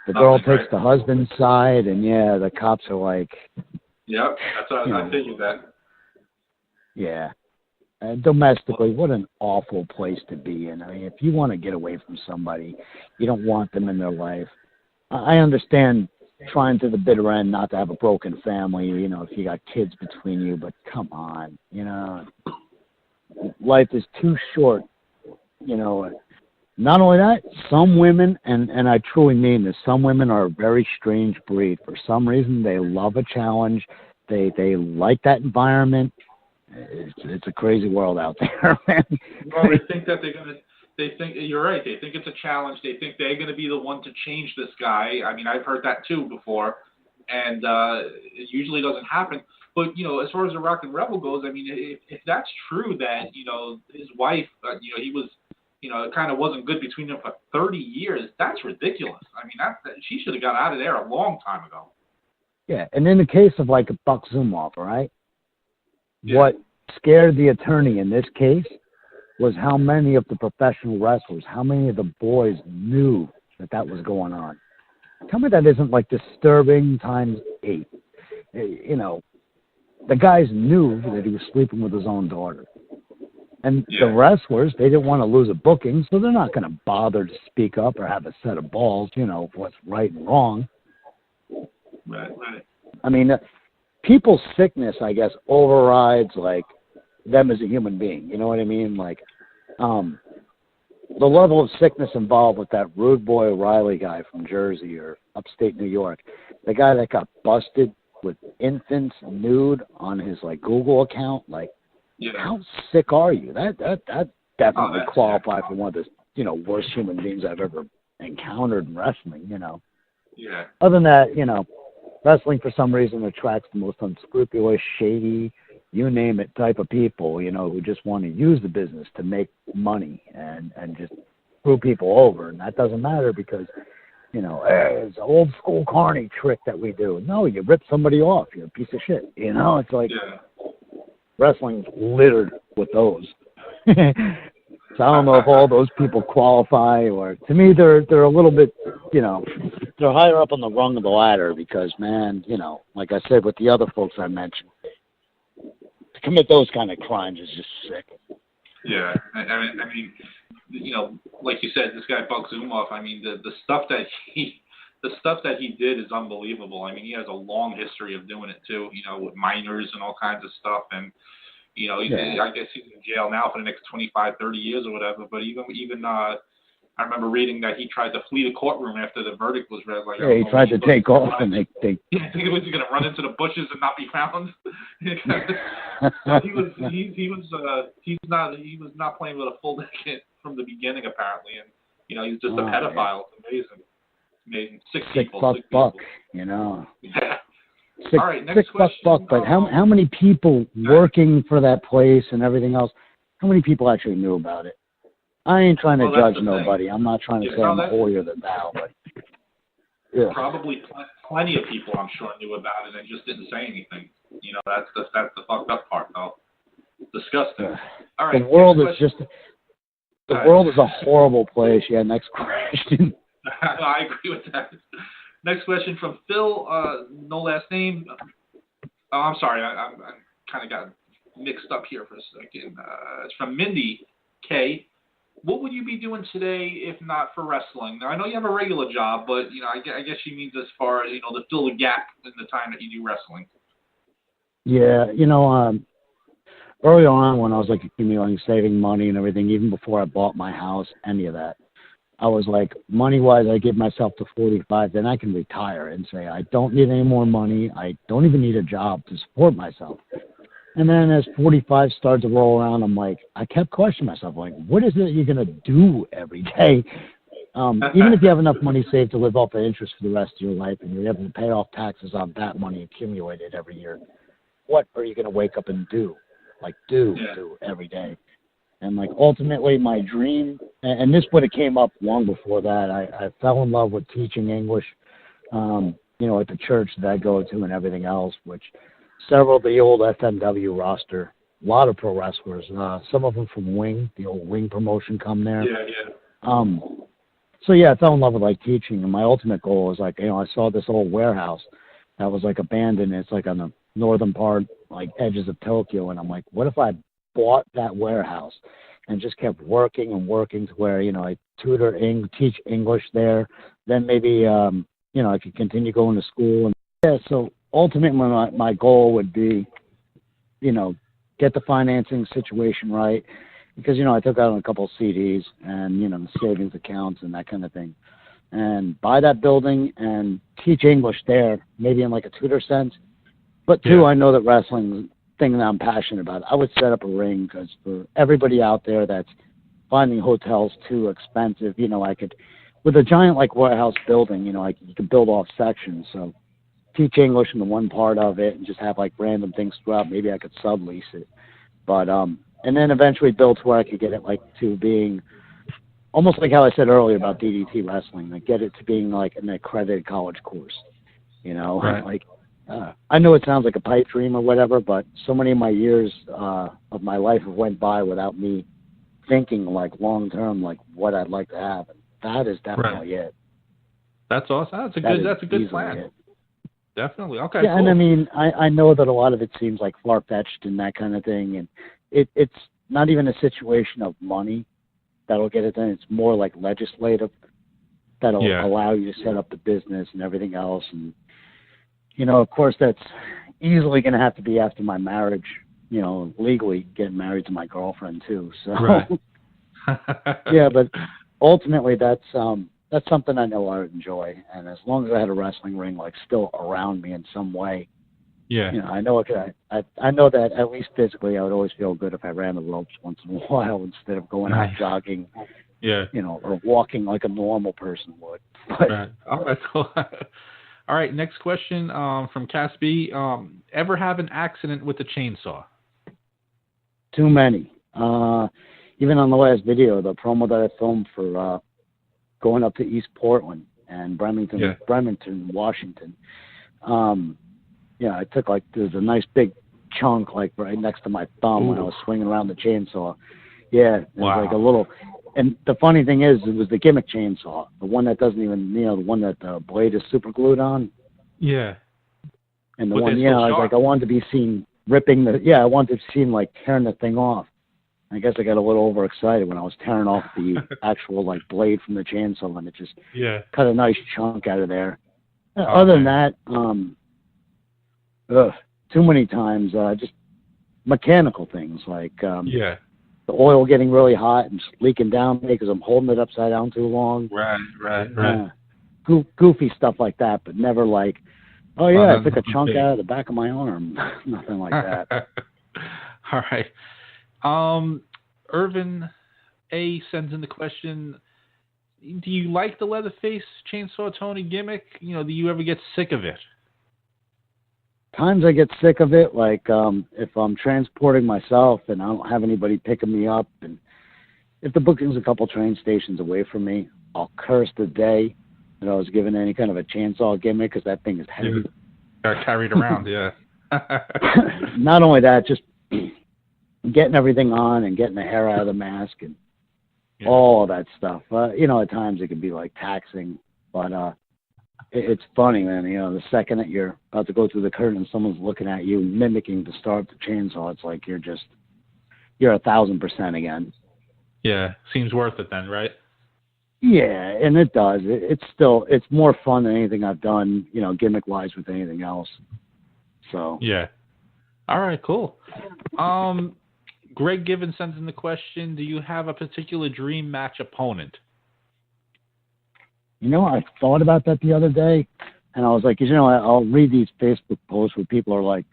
The girl takes the husband's side, and the cops are like... Yep, that's what I figured that. Yeah. Domestically, what an awful place to be in. I mean, if you want to get away from somebody, you don't want them in their life. I understand trying to the bitter end not to have a broken family, if you got kids between you, but come on, life is too short, Not only that, some women, and I truly mean this, some women are a very strange breed. For some reason, they love a challenge. They like that environment. It's a crazy world out there, man. Well, they think that they think you're right. They think it's a challenge. They think they're going to be the one to change this guy. I mean, I've heard that too before, and it usually doesn't happen. But, as far as the Rock and Rebel goes, I mean, if that's true that, his wife, he was, it kind of wasn't good between them for 30 years, that's ridiculous. I mean, she should have got out of there a long time ago. Yeah, and in the case of like a Buck Zumoff, all right? Yeah. What scared the attorney in this case was how many of the professional wrestlers, how many of the boys knew that was going on. Tell me that isn't like disturbing times 8. You know, the guys knew that he was sleeping with his own daughter. And the wrestlers, they didn't want to lose a booking, so they're not going to bother to speak up or have a set of balls, you know, of what's right and wrong. Right. I mean, people's sickness, I guess, overrides, like, them as a human being. You know what I mean? Like, the level of sickness involved with that Rude Boy O'Reilly guy from Jersey or upstate New York, the guy that got busted with infants nude on his, like, Google account, like, how sick are you? That definitely qualifies for one of the, you know, worst human beings I've ever encountered in wrestling, you know. Yeah. Other than that, you know, wrestling for some reason attracts the most unscrupulous, shady, you name it type of people, you know, who just want to use the business to make money and just screw people over. And that doesn't matter because, you know, it's an old school carny trick that we do. No, you rip somebody off. You're a piece of shit. You know, it's like wrestling's littered with those. So I don't know if all those people qualify, or to me they're a little bit, you know, they're higher up on the rung of the ladder because, man, you know, like I said with the other folks I mentioned, to commit those kind of crimes is just sick. Yeah, I mean, you know, like you said, this guy Buck Zumhofe. I mean, the stuff that he did is unbelievable. I mean, he has a long history of doing it too. You know, with minors and all kinds of stuff, and you know, I guess he's in jail now for the next 25, 30 years or whatever. But even I remember reading that he tried to flee the courtroom after the verdict was read. Like, he tried to take off, and they. Yeah, I think it was going to run into the bushes and not be found. So he was not playing with a full deck from the beginning apparently, and you know, he's just a pedophile. It's amazing. Sick buck, you know. Yeah. Sick, all right, next question. Buck, but how many people working for that place and everything else, how many people actually knew about it? I ain't trying to judge nobody. I'm not trying to say I'm holier than thou, but probably plenty of people, I'm sure, knew about it and just didn't say anything. You know, that's the fucked up part, though. Disgusting. All right. The world is a horrible place. Yeah. Next question. I agree with that. Next question from Phil. No last name. Oh, I'm sorry. I kind of got mixed up here for a second. It's from Mindy K. What would you be doing today if not for wrestling? Now, I know you have a regular job, but you know, I guess she means as far as, you know, to fill the gap in the time that you do wrestling. Yeah, you know, early on when I was like accumulating, saving money and everything, even before I bought my house, any of that, I was like, money-wise, I give myself to 45, then I can retire and say, I don't need any more money. I don't even need a job to support myself. And then as 45 started to roll around, I'm like, I kept questioning myself, like, what is it you're going to do every day? Even if you have enough money saved to live off of interest for the rest of your life and you're able to pay off taxes on that money accumulated every year, what are you going to wake up and do? Like, do every day? And, like, ultimately my dream, and this would have came up long before that, I fell in love with teaching English, you know, at the church that I go to and everything else, which several of the old FMW roster, a lot of pro wrestlers, some of them from Wing, the old Wing promotion come there. So, yeah, I fell in love with, like, teaching, and my ultimate goal was, like, you know, I saw this old warehouse that was, like, abandoned. It's, like, on the northern part, like, edges of Tokyo, and I'm like, what if I bought that warehouse and just kept working and working to where, you know, I teach English there, then maybe, you know, I could continue going to school. And yeah, so ultimately my goal would be, you know, get the financing situation right, because, you know, I took out a couple of CDs and, you know, savings accounts and that kind of thing, and buy that building and teach English there, maybe in like a tutor sense. But two, I know that wrestling thing that I'm passionate about. I would set up a ring, because for everybody out there that's finding hotels too expensive, you know, I could, with a giant like warehouse building, you know, you could build off sections. So teach English in the one part of it and just have like random things throughout. Maybe I could sublease it, but and then eventually build to where I could get it like to being almost like how I said earlier about DDT wrestling, like get it to being like an accredited college course, you know, like. I know it sounds like a pipe dream or whatever, but so many of my years of my life have went by without me thinking like long term, like what I'd like to have. And that is definitely it. That's awesome. That's a good plan. It. Definitely. Okay. Yeah, cool. and I mean, I know that a lot of it seems like far fetched and that kind of thing, and it's not even a situation of money that'll get it done. It's more like legislative that'll allow you to set up the business and everything else. And of course, that's easily going to have to be after my marriage. Legally getting married to my girlfriend too. So yeah, but ultimately that's something I know I would enjoy. And as long as I had a wrestling ring like still around me in some way, I know I know that at least physically I would always feel good if I ran the ropes once in a while instead of going out jogging, or walking like a normal person would. But, right. All right, cool. All right, next question from Cass B. Ever have an accident with a chainsaw? Too many. Even on the last video, the promo that I filmed for going up to East Portland and Bremerton, Washington. I took there's a nice big chunk right next to my thumb when I was swinging around the chainsaw. Yeah, it was like a little. And the funny thing is, it was the gimmick chainsaw, the one that doesn't even, the one that the blade is super glued on. Yeah. And the one, I wanted to be seen ripping I wanted to be seen tearing the thing off. I guess I got a little overexcited when I was tearing off the actual blade from the chainsaw, and it just cut a nice chunk out of there. Other than that, too many times, just mechanical things the oil getting really hot and just leaking down me because I'm holding it upside down too long. Right. Goofy stuff like that, but never I took a chunk out of the back of my arm. Nothing like that. All right. Irvin A sends in the question, do you like the Leatherface Chainsaw Tony gimmick? Do you ever get sick of it? Times I get sick of it, if I'm transporting myself and I don't have anybody picking me up, and if the booking's a couple train stations away from me, I'll curse the day that I was given any kind of a chainsaw gimmick because that thing is heavy. Got carried around, Not only that, just getting everything on and getting the hair out of the mask and all that stuff. At times it can be taxing, but it's funny, man. The second that you're about to go through the curtain and someone's looking at you, mimicking to start the chainsaw, it's like you're 1,000% again. Yeah, seems worth it then, right? Yeah, and it does. It's more fun than anything I've done, gimmick-wise with anything else. So. Yeah. All right, cool. Greg Given sends in the question, do you have a particular dream match opponent? I thought about that the other day, and I was like, I'll read these Facebook posts where people are like,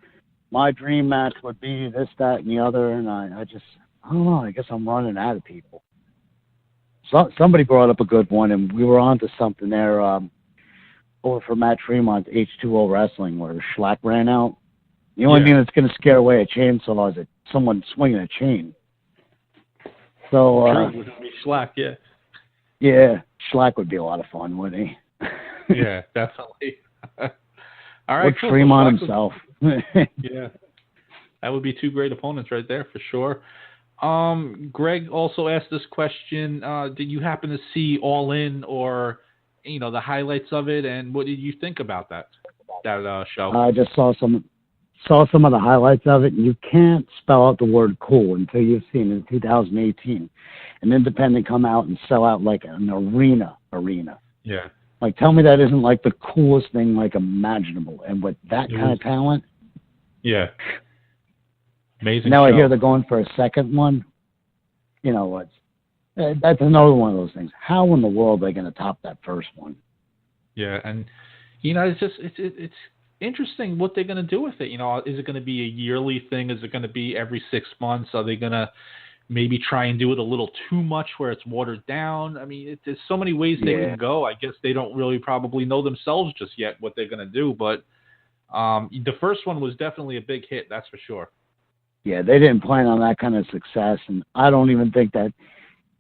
my dream match would be this, that, and the other, and I don't know, I guess I'm running out of people. So, somebody brought up a good one, and we were on to something there over for Matt Fremont's H2O Wrestling where Schlack ran out. The only thing that's going to scare away a chainsaw is someone swinging a chain. So, Schlack, Yeah, Schlack would be a lot of fun, wouldn't he? Yeah, definitely. All right, or cool. Fremont himself. Yeah, that would be two great opponents right there for sure. Greg also asked this question, did you happen to see All In or, the highlights of it, and what did you think about that show? I just saw some of the highlights of it, and you can't spell out the word cool until you've seen in 2018 an independent come out and sell out like an arena. Yeah. Tell me that isn't the coolest thing imaginable, and with that kind of talent. Yeah. Amazing. Now show. I hear they're going for a second one. That's another one of those things. How in the world are they going to top that first one? Yeah, and it's interesting what they're going to do with it. Is it going to be a yearly thing? Is it going to be every 6 months? Are they going to maybe try and do it a little too much where it's watered down? I mean, there's so many ways they can go. I guess they don't really probably know themselves just yet what they're going to do. But the first one was definitely a big hit, that's for sure. Yeah, they didn't plan on that kind of success, and I don't even think that,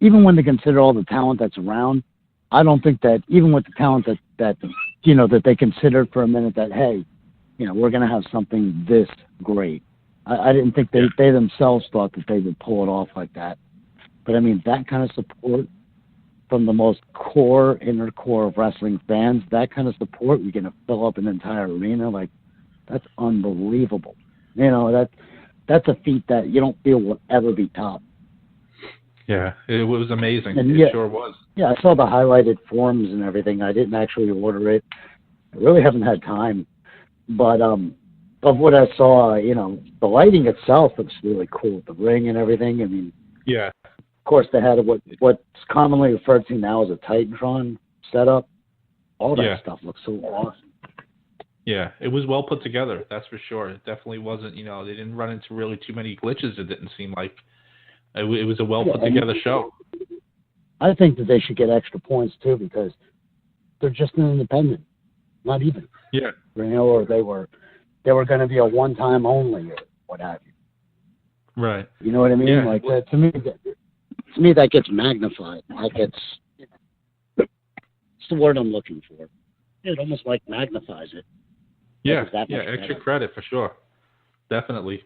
even when they consider all the talent that's around, I don't think that even with the talent that they considered for a minute that, hey, we're going to have something this great. I didn't think they themselves thought that they would pull it off like that. But I mean, that kind of support from the most inner core of wrestling fans, that kind of support, you're going to fill up an entire arena. Like, that's unbelievable. You know, that's a feat that you don't feel will ever be topped. Yeah, it was amazing. And it sure was. Yeah, I saw the highlighted forms and everything. I didn't actually order it. I really haven't had time. But of what I saw, you know, the lighting itself looks really cool. The ring and everything. I mean, yeah. Of course, they had what's commonly referred to now as a Titantron setup. All that stuff looks so awesome. Yeah, it was well put together. That's for sure. It definitely wasn't. You know, they didn't run into really too many glitches. It didn't seem like. It was a well put together show. I think that they should get extra points too because they're just an independent, not even. Yeah. You know, or they were going to be a one-time only or what have you. Right. You know what I mean? Yeah. Like that, to me, that gets magnified. That gets. It's the word I'm looking for. It almost like magnifies it. Yeah. Yeah. Extra credit for sure. Definitely.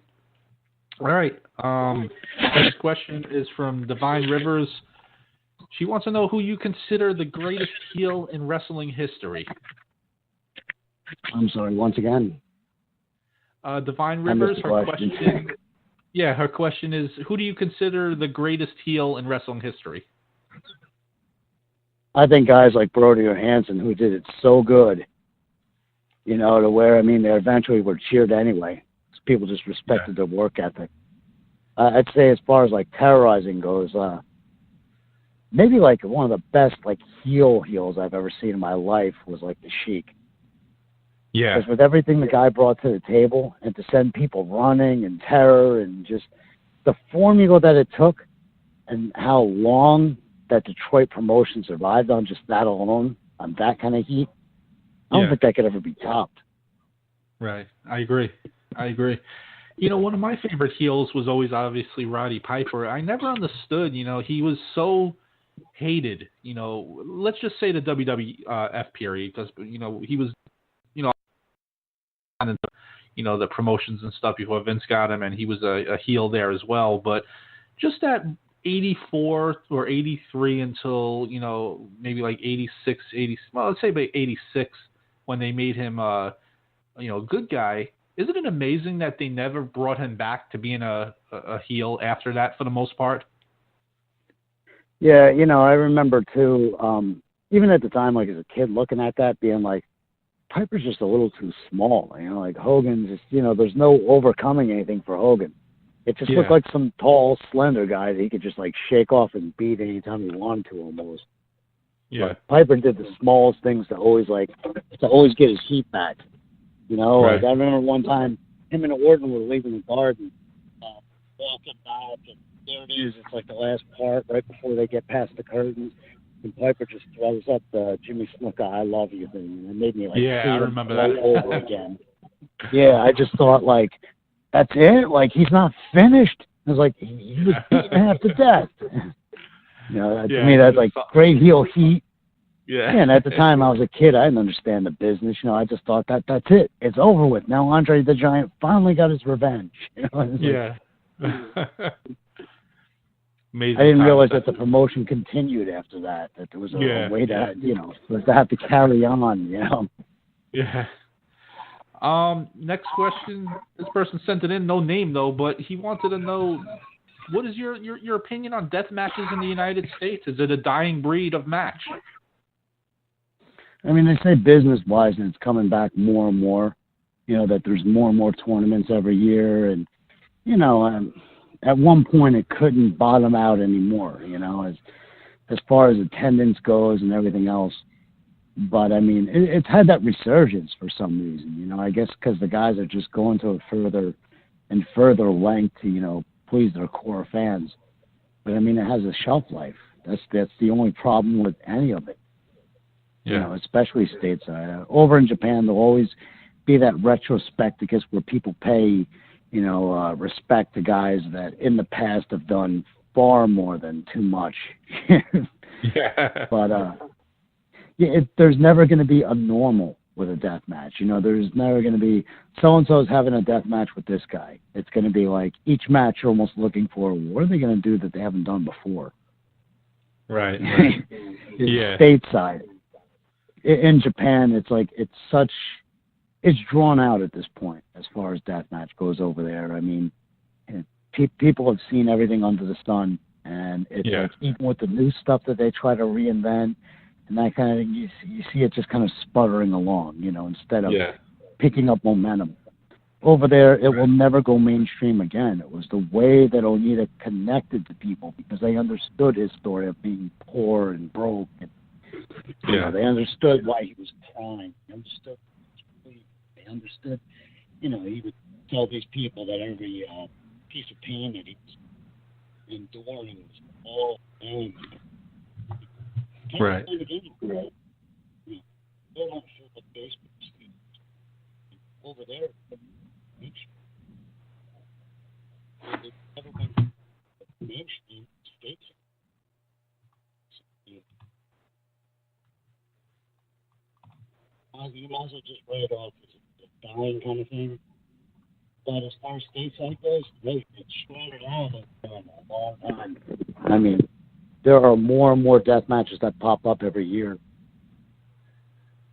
All right. Next question is from Divine Rivers. She wants to know who you consider the greatest heel in wrestling history. I'm sorry, once again. Divine Rivers, her question is, who do you consider the greatest heel in wrestling history? I think guys like Brody or Hansen who did it so good, you know, to where, I mean, they eventually were cheered anyway. People just respected their work ethic. I'd say as far as like terrorizing goes, maybe like one of the best like heels I've ever seen in my life was like the Sheik. Yeah. Because with everything the guy brought to the table and to send people running and terror and just the formula that it took and how long that Detroit promotion survived on just that alone, on that kind of heat, I don't think that could ever be topped. Right. I agree. You know, one of my favorite heels was always obviously Roddy Piper. I never understood, you know, he was so hated, you know, let's just say the WWF period, because, you know, he was, you know, the promotions and stuff before Vince got him, and he was a heel there as well. But just that 84 or 83 until, you know, maybe like 86, well, let's say about 86 when they made him, you know, a good guy. Isn't it amazing that they never brought him back to being a heel after that for the most part? Yeah, you know, I remember too, even at the time, like as a kid looking at that, being like, Piper's just a little too small. You know, like Hogan's just, you know, there's no overcoming anything for Hogan. It just looked like some tall, slender guy that he could just like shake off and beat anytime he wanted to almost. Yeah. But Piper did the smallest things to always get his heat back. You know, like I remember one time him and Orton were leaving the garden, walking back, and there it is. It's like the last part right before they get past the curtains, and Piper just throws up the Jimmy Snuka "I love you" thing, and it made me like I remember that over again. Yeah, I just thought like, that's it. Like he's not finished. I was like, he was beaten half to death. You know, to me that's like great heel heat. Yeah. And at the time I was a kid, I didn't understand the business. You know, I just thought that's it. It's over with. Now Andre the Giant finally got his revenge. You know, Amazing. I didn't realize that the promotion continued after that. That there was a way to, you know, was to have to carry on. You know. Yeah. Next question. This person sent it in, no name though, but he wanted to know, what is your opinion on death matches in the United States? Is it a dying breed of match? I mean, they say business-wise, and it's coming back more and more. You know, that there's more and more tournaments every year, and you know, at one point it couldn't bottom out anymore. You know, as far as attendance goes and everything else. But I mean, it's had that resurgence for some reason. You know, I guess because the guys are just going to a further and further length to, you know, please their core fans. But I mean, it has a shelf life. That's the only problem with any of it. Yeah. You know, especially stateside. Over in Japan, there'll always be that retrospect, I guess, where people pay, you know, respect to guys that in the past have done far more than too much. Yeah. But there's never going to be a normal with a death match. You know, there's never going to be so-and-so's having a death match with this guy. It's going to be like each match you're almost looking for, what are they going to do that they haven't done before? Right. Yeah. Stateside. In Japan, it's like it's drawn out at this point as far as deathmatch goes over there. I mean, people have seen everything under the sun, and it's like even with the new stuff that they try to reinvent, and that kind of thing, you see it just kind of sputtering along, you know, instead of picking up momentum. Over there, it will never go mainstream again. It was the way that Onita connected to people because they understood his story of being poor and broke. And, you know, they understood why he was crying. They understood. They understood. You know, he would tell these people that every piece of pain that he was enduring was all pain. Right. Over there, it's never been mainstream states. You might as well just write it off as a dying kind of thing. But as far as stateside goes, it's stranded out for a long time. I mean, there are more and more death matches that pop up every year.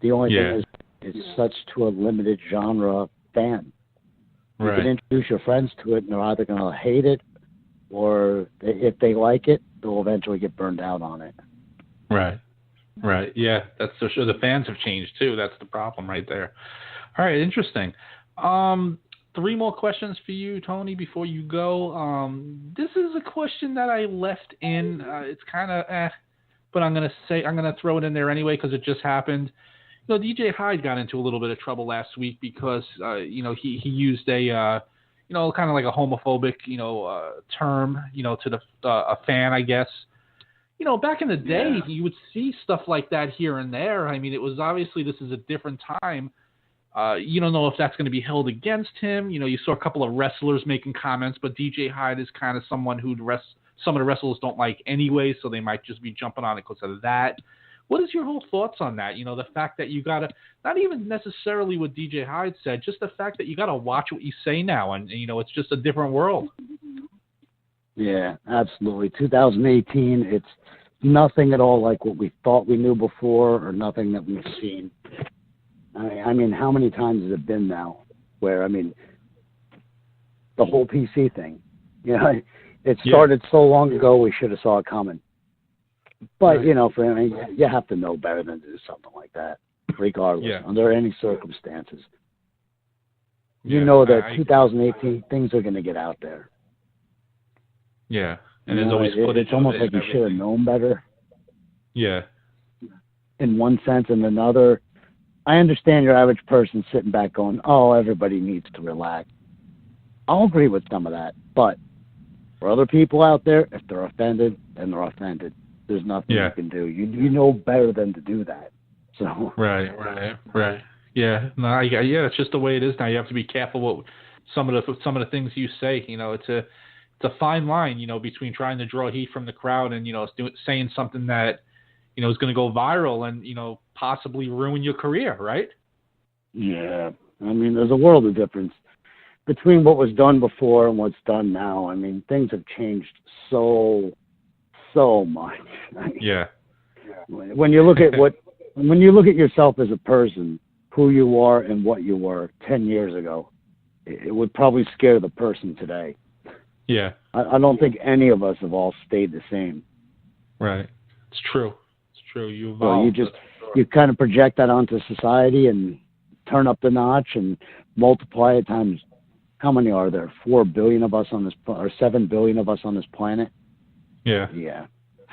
The only thing is, it's such to a limited genre fan. You can introduce your friends to it, and they're either going to hate it, or if they like it, they'll eventually get burned out on it. Right. Yeah, that's for sure. The fans have changed too. That's the problem right there. All right, interesting. 3 more questions for you, Tony, before you go. This is a question that I left in. It's kind of but I'm gonna throw it in there anyway because it just happened. You know, DJ Hyde got into a little bit of trouble last week because you know, he used a you know, kind of like a homophobic, you know, term, you know, to a fan, I guess. You know, back in the day, you would see stuff like that here and there. I mean, it was obviously this is a different time. You don't know if that's going to be held against him. You know, you saw a couple of wrestlers making comments, but DJ Hyde is kind of someone who some of the wrestlers don't like anyway, so they might just be jumping on it because of that. What is your whole thoughts on that? You know, the fact that you got to, not even necessarily what DJ Hyde said, just the fact that you got to watch what you say now, and, you know, it's just a different world. Yeah, absolutely. 2018, it's nothing at all like what we thought we knew before or nothing that we've seen. I mean, how many times has it been now where, I mean, the whole PC thing, you know, it started so long ago we should have saw it coming. But, you know, you have to know better than to do something like that, regardless, under any circumstances. You know that 2018, things are going to get out there. Yeah. And there's always footage. It's almost like you should have known better. Yeah. In one sense. In another, I understand your average person sitting back going, oh, everybody needs to relax. I'll agree with some of that. But for other people out there, if they're offended, then they're offended. There's nothing you can do. You know better than to do that. So. Right. Yeah. No, it's just the way it is now. You have to be careful what some of the things you say. You know, it's a fine line, you know, between trying to draw heat from the crowd and, you know, saying something that, you know, is going to go viral and, you know, possibly ruin your career, right? Yeah. I mean, there's a world of difference between what was done before and what's done now. I mean, things have changed so much. I mean, when you look at yourself as a person, who you are and what you were 10 years ago, it would probably scare the person today. Yeah. I don't think any of us have all stayed the same. Right. It's true. You evolve. So you kind of project that onto society and turn up the notch and multiply it times, how many are there? 4 billion of us on this, or 7 billion of us on this planet? Yeah.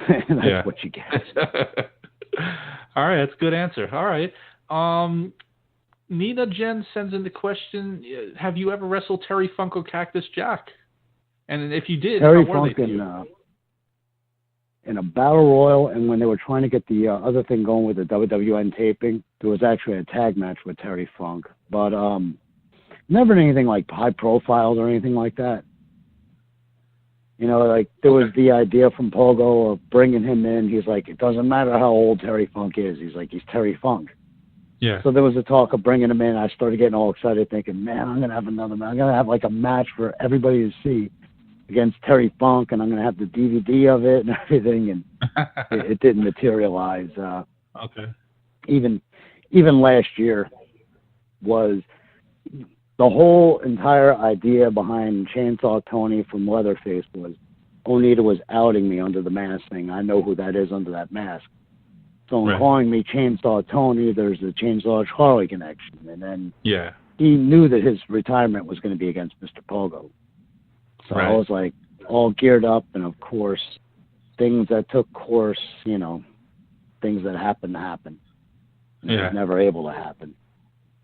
That's what you get. All right. That's a good answer. All right. Nina Jen sends in the question, have you ever wrestled Terry Funk or Cactus Jack? And if you did, Terry how were Funk in a battle royal, and when they were trying to get the other thing going with the WWN taping, there was actually a tag match with Terry Funk. But never anything like high profiles or anything like that. You know, like there was the idea from Pogo of bringing him in. He's like, it doesn't matter how old Terry Funk is. He's like, he's Terry Funk. Yeah. So there was a talk of bringing him in. I started getting all excited, thinking, man, I'm going to have another match. I'm going to have like a match for everybody to see against Terry Funk, and I'm going to have the DVD of it and everything. And it didn't materialize. Okay. Even last year was the whole entire idea behind Chainsaw Tony from Leatherface was Onita was outing me under the mask, saying, I know who that is under that mask. So in calling me Chainsaw Tony, there's a Chainsaw Charlie connection. And then he knew that his retirement was going to be against Mr. Pogo. So I was like all geared up, and of course, things that took course, you know, things that happened to happen. It was never able to happen.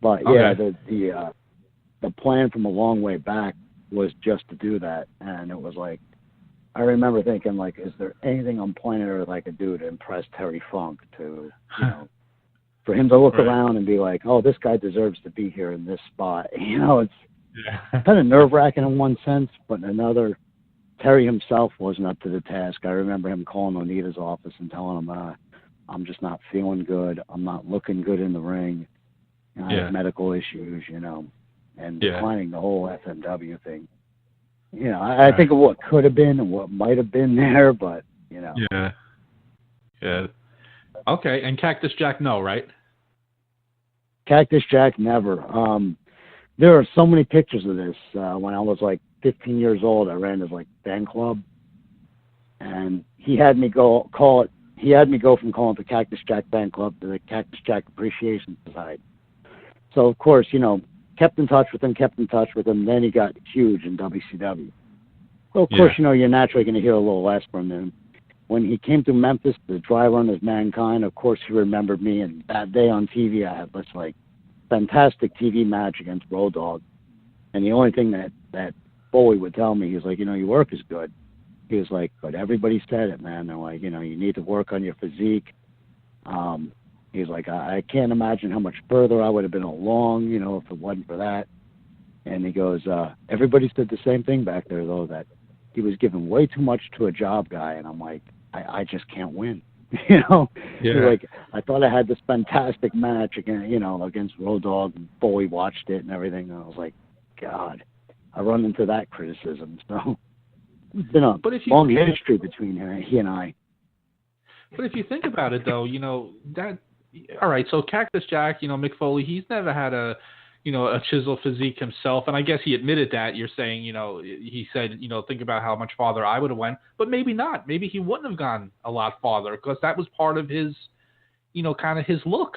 But the plan from a long way back was just to do that. And it was like, I remember thinking, like, is there anything on planet Earth I could do to impress Terry Funk to, you know, for him to look around and be like, oh, this guy deserves to be here in this spot. You know, it's kind of nerve-wracking in one sense, but in another, Terry himself wasn't up to the task. I remember him calling Onita's office and telling him, I'm just not feeling good. I'm not looking good in the ring. And I have medical issues, you know, and declining the whole FMW thing. You know, I think of what could have been and what might have been there, but, you know. Yeah. Okay, and Cactus Jack, no, right? Cactus Jack, never. There are so many pictures of this. When I was like 15 years old, I ran his like fan club, and he had me go from calling it the Cactus Jack fan club to the Cactus Jack Appreciation Society. So of course, you know, kept in touch with him. Then he got huge in WCW. Well, of course, you know, you're naturally going to hear a little less from him. When he came to Memphis, the dry run as Mankind, of course, he remembered me. And that day on TV, I had this like fantastic TV match against Road Dogg. And the only thing that Foley would tell me, he's like, you know, your work is good. He was like, but everybody said it, man. They're like, you know, you need to work on your physique. He's like, I can't imagine how much further I would have been along, you know, if it wasn't for that. And he goes, everybody said the same thing back there, though, that he was giving way too much to a job guy. And I'm like, I just can't win. You know? He's like, I thought I had this fantastic match against, you know, against Road Dogg, and Foley watched it and everything. And I was like, God, I run into that criticism. So it's been a long history between he and I. But if you think about it, though, you know, that, all right, so Cactus Jack, you know, Mick Foley, he's never had a chisel physique himself, and I guess he admitted that. You're saying, you know, he said, you know, think about how much farther I would have went, but maybe not. Maybe he wouldn't have gone a lot farther because that was part of his, you know, kind of his look.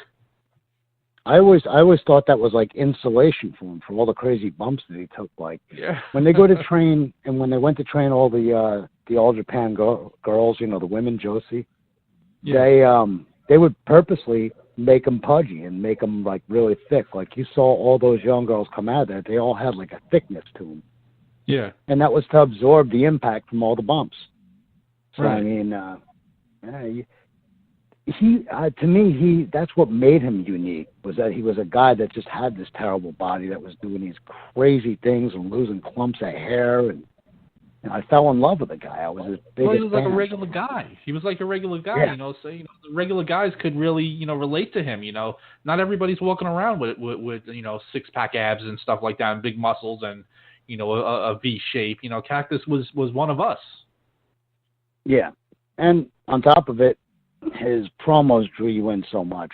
I always thought that was like insulation for him for all the crazy bumps that he took. Like when they go to train and when they went to train all the All Japan girls, you know, the women, Josie, they would purposely make them pudgy and make them like really thick. Like you saw all those young girls come out there, they all had like a thickness to them. Yeah. And that was to absorb the impact from all the bumps. So I mean, to me, that's what made him unique, was that he was a guy that just had this terrible body that was doing these crazy things and losing clumps of hair, and I fell in love with the guy. I was his biggest he was like fan. a regular guy. He was like a regular guy, you know. So you know, the regular guys could really, you know, relate to him. You know, not everybody's walking around with you know, 6-pack abs and stuff like that, and big muscles, and you know, a V shape. You know, Cactus was one of us. Yeah, and on top of it, his promos drew you in so much.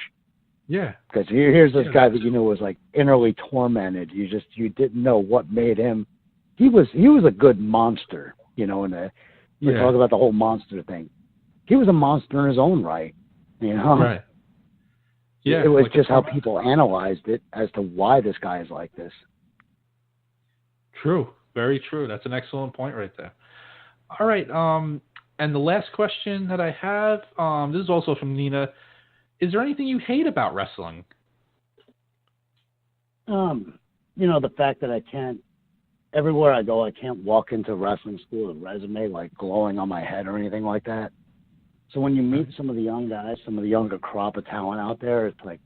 Yeah. Because here's this guy that you knew was like innerly tormented. You didn't know what made him. He was a good monster, you know. We talk about the whole monster thing. He was a monster in his own right, you know. Right. Yeah. It was like just how people analyzed it as to why this guy is like this. True. Very true. That's an excellent point right there. All right. And the last question that I have, this is also from Nina. Is there anything you hate about wrestling? You know, the fact that I can't, everywhere I go, I can't walk into wrestling school with a resume like glowing on my head or anything like that. So when you meet some of the young guys, some of the younger crop of talent out there, it's like,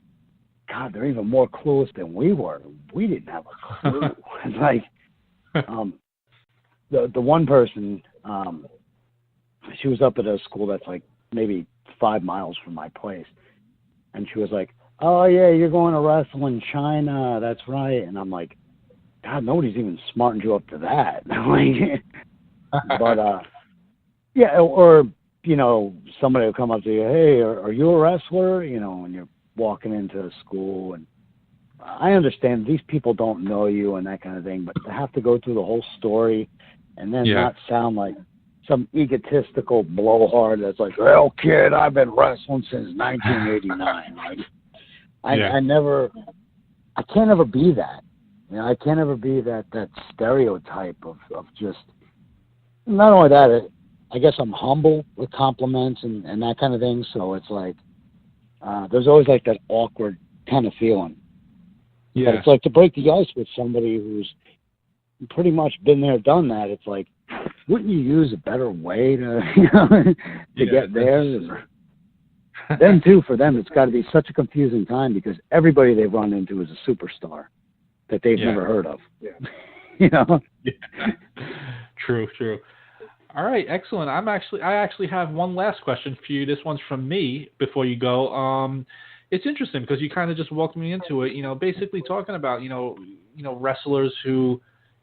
God, they're even more clueless than we were. We didn't have a clue. It's like, the one person, she was up at a school that's like maybe 5 miles from my place. And she was like, oh yeah, you're going to wrestle in China. That's right. And I'm like, God, nobody's even smartened you up to that. Like, but yeah, or somebody will come up to you, hey, are you a wrestler? When you're walking into school, and I understand these people don't know you and that kind of thing, but to have to go through the whole story and then not sound like some egotistical blowhard that's like, well, kid, I've been wrestling since 1989. Like, I can't ever be that. I can't ever be that stereotype of just, not only that, I guess I'm humble with compliments and that kind of thing. So it's like, there's always like that awkward kind of feeling. Yeah. But it's like to break the ice with somebody who's pretty much been there, done that. It's like, wouldn't you use a better way to get there? Then too, for them, it's got to be such a confusing time because everybody they've run into is a superstar that they've never heard of. Yeah. Yeah. True. All right, excellent. I actually have one last question for you. This one's from me before you go. It's interesting because you kind of just walked me into it. Basically talking about wrestlers who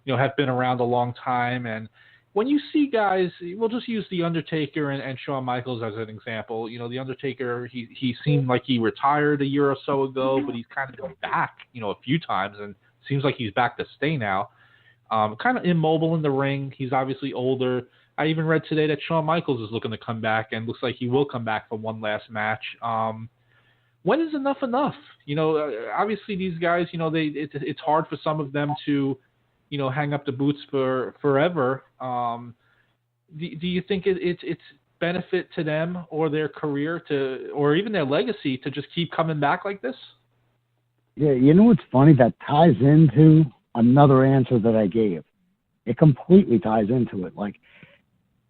have been around a long time, and when you see guys, we'll just use The Undertaker and Shawn Michaels as an example. The Undertaker, he seemed like he retired a year or so ago, but he's kind of been back, a few times, and seems like he's back to stay now. Kind of immobile in the ring. He's obviously older. I even read today that Shawn Michaels is looking to come back, and looks like he will come back for one last match. When is enough? Obviously these guys, it's hard for some of them to, hang up the boots for forever. Do you think it's benefit to them or their career or even their legacy to just keep coming back like this? Yeah, what's funny? That ties into another answer that I gave. It completely ties into it. Like,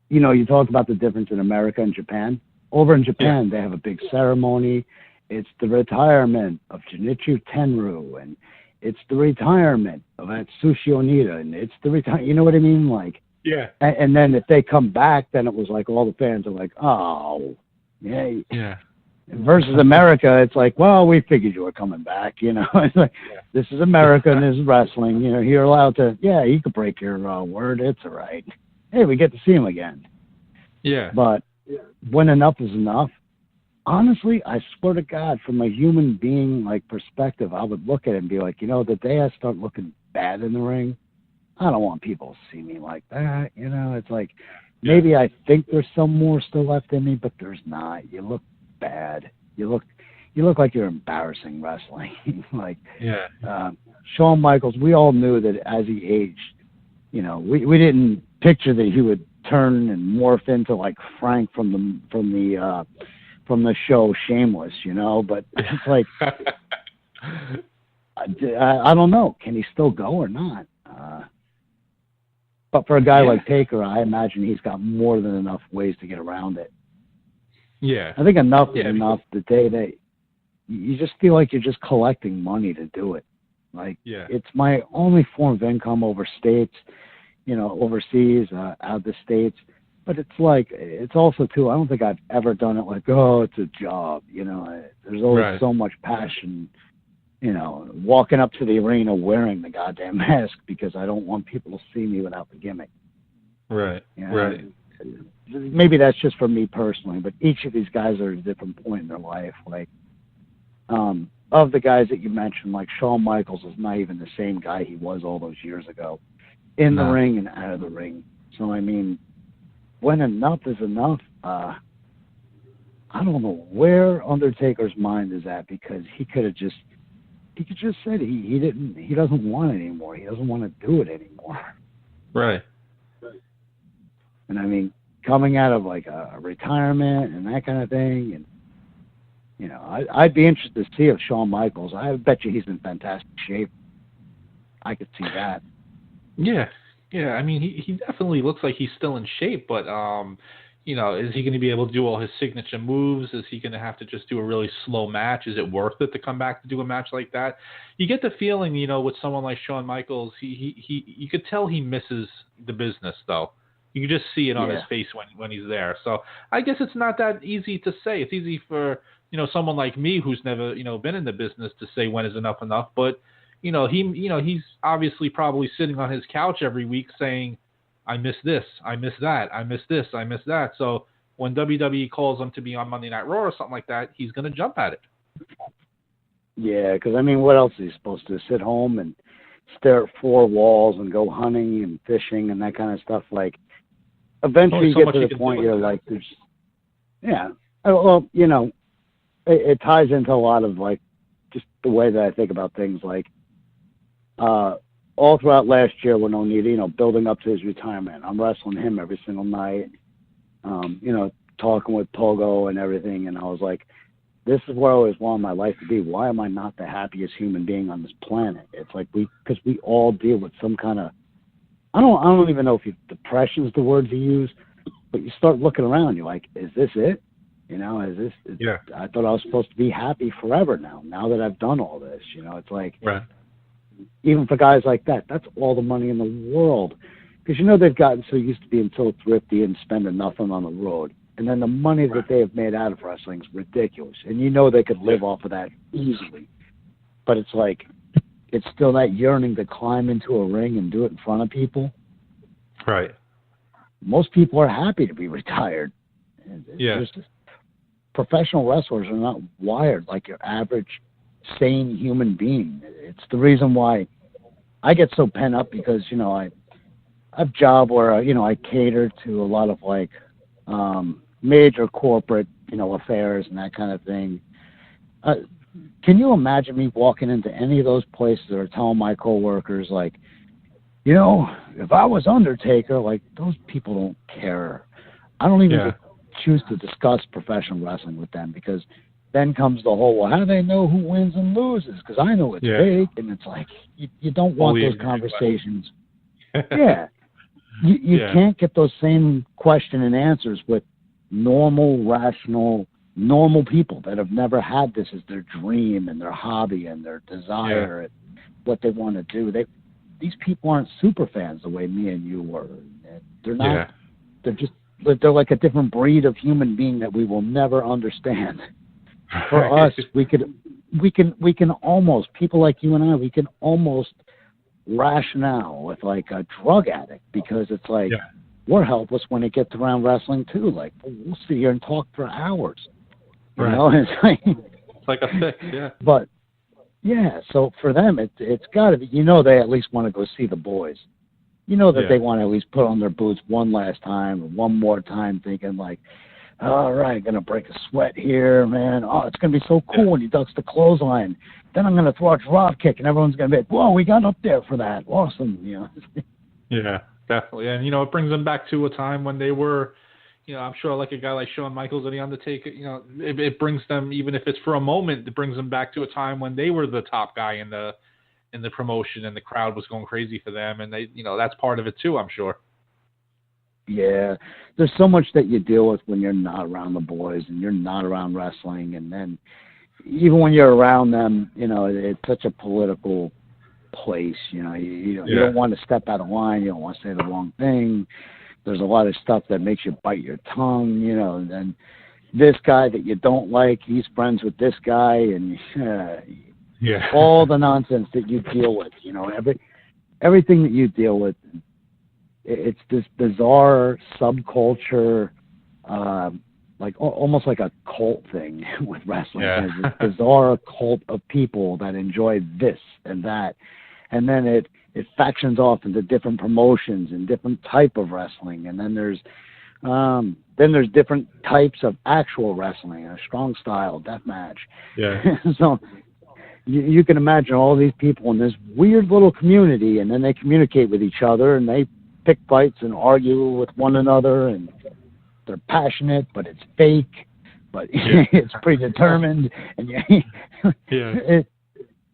you talk about the difference in America and Japan. Over in Japan, they have a big ceremony. It's the retirement of Junichi Tenryu, and it's the retirement of Atsushi Onita, and it's the retirement. You know what I mean? Like, yeah. And then if they come back, then it was like all the fans are like, oh, yeah. Yeah. Versus America, it's like, well, we figured you were coming back. It's like, this is America and this is wrestling. You're allowed to, you could break your word. It's all right. Hey, we get to see him again. Yeah. But when enough is enough, honestly, I swear to God, from a human being perspective, I would look at it and be like, the day I start looking bad in the ring, I don't want people to see me like that. It's like maybe I think there's some more still left in me, but there's not. You look bad. You look like you're embarrassing wrestling. Shawn Michaels, we all knew that as he aged, we didn't picture that he would turn and morph into like Frank from the show Shameless, but it's like I don't know. Can he still go or not? But for a guy like Taker, I imagine he's got more than enough ways to get around it. Yeah. I think enough is enough the day that you just feel like you're just collecting money to do it. It's my only form of income overseas, out of the States. But it's also, too, I don't think I've ever done it like, oh, it's a job. There's always so much passion, walking up to the arena wearing the goddamn mask because I don't want people to see me without the gimmick. Right, right. Maybe that's just for me personally, but each of these guys are at a different point in their life. Of the guys that you mentioned, like Shawn Michaels is not even the same guy he was all those years ago, in the ring and out of the ring. So, I mean, when enough is enough, I don't know where Undertaker's mind is at, because he could just said he doesn't want it anymore. He doesn't want to do it anymore. Right. And I mean, coming out of like a retirement and that kind of thing, and I'd be interested to see if Shawn Michaels. I bet you he's in fantastic shape. I could see that. Yeah. I mean, he definitely looks like he's still in shape, but is he going to be able to do all his signature moves? Is he going to have to just do a really slow match? Is it worth it to come back to do a match like that? You get the feeling, with someone like Shawn Michaels, you could tell he misses the business, though. You can just see it on his face when he's there. So I guess it's not that easy to say. It's easy for someone like me who's never, been in the business to say when is enough, but, he's obviously probably sitting on his couch every week saying, I miss this, I miss that, I miss this, I miss that. So when WWE calls him to be on Monday Night Raw or something like that, he's going to jump at it. Yeah, because, what else is he supposed to sit home and stare at four walls and go hunting and fishing and that kind of stuff? Like, eventually you get to the point you're like, there's, yeah. Well, it ties into a lot of, like, just the way that I think about things. Like, all throughout last year when O'Neal, building up to his retirement, I'm wrestling him every single night, talking with Pogo and everything. And I was like, this is where I always wanted my life to be. Why am I not the happiest human being on this planet? It's like because we all deal with some kind of, I don't even know if depression is the word to use, but you start looking around, you're like, is this it? Yeah. I thought I was supposed to be happy forever now that I've done all this, it's like, right. Even for guys like that, that's all the money in the world. Because, they've gotten so used to being so thrifty and spending nothing on the road. And then the money that they have made out of wrestling is ridiculous. And they could live off of that easily. But it's like, it's still that yearning to climb into a ring and do it in front of people. Right. Most people are happy to be retired. Yeah. Professional wrestlers are not wired like your average sane human being. It's the reason why I get so pent up because, I have a job where, I cater to a lot of like major corporate, affairs and that kind of thing. Can you imagine me walking into any of those places or telling my coworkers, like, if I was Undertaker, like, those people don't care. I don't even choose to discuss professional wrestling with them because then comes the whole, well, how do they know who wins and loses? Because I know it's fake. And it's like, you don't want those conversations. Yeah. You can't get those same question and answers with normal, rational, normal people that have never had this as their dream and their hobby and their desire and what they want to do. These people aren't super fans the way me and you were. They're not. They're like a different breed of human being that we will never understand. For us, we can almost, people like you and I, we can almost rationale with like a drug addict because it's like we're helpless when it gets around wrestling too. Like we'll sit here and talk for hours. It's like a fix, But so for them, it's got to be. They at least want to go see the boys. That they want to at least put on their boots one last time or one more time, thinking like, all right, gonna break a sweat here, man. Oh, it's gonna be so cool when he ducks the clothesline. Then I'm gonna throw a drop kick, and everyone's gonna be like, "Whoa, we got up there for that! Awesome!" Yeah, definitely, and it brings them back to a time when they were, I'm sure like a guy like Shawn Michaels or the Undertaker. It brings them, even if it's for a moment, it brings them back to a time when they were the top guy in the promotion, and the crowd was going crazy for them, and they, that's part of it too, I'm sure. Yeah, there's so much that you deal with when you're not around the boys and you're not around wrestling. And then even when you're around them, it's such a political place. You don't want to step out of line. You don't want to say the wrong thing. There's a lot of stuff that makes you bite your tongue, and then this guy that you don't like, he's friends with this guy. And all the nonsense that you deal with, everything that you deal with. It's this bizarre subculture, like almost like a cult thing with wrestling. There's this bizarre cult of people that enjoy this and that, and then it factions off into different promotions and different type of wrestling, and then there's different types of actual wrestling, a strong style, deathmatch. So you can imagine all these people in this weird little community, and then they communicate with each other, and they pick fights and argue with one another, and they're passionate, but it's fake, but it's predetermined, and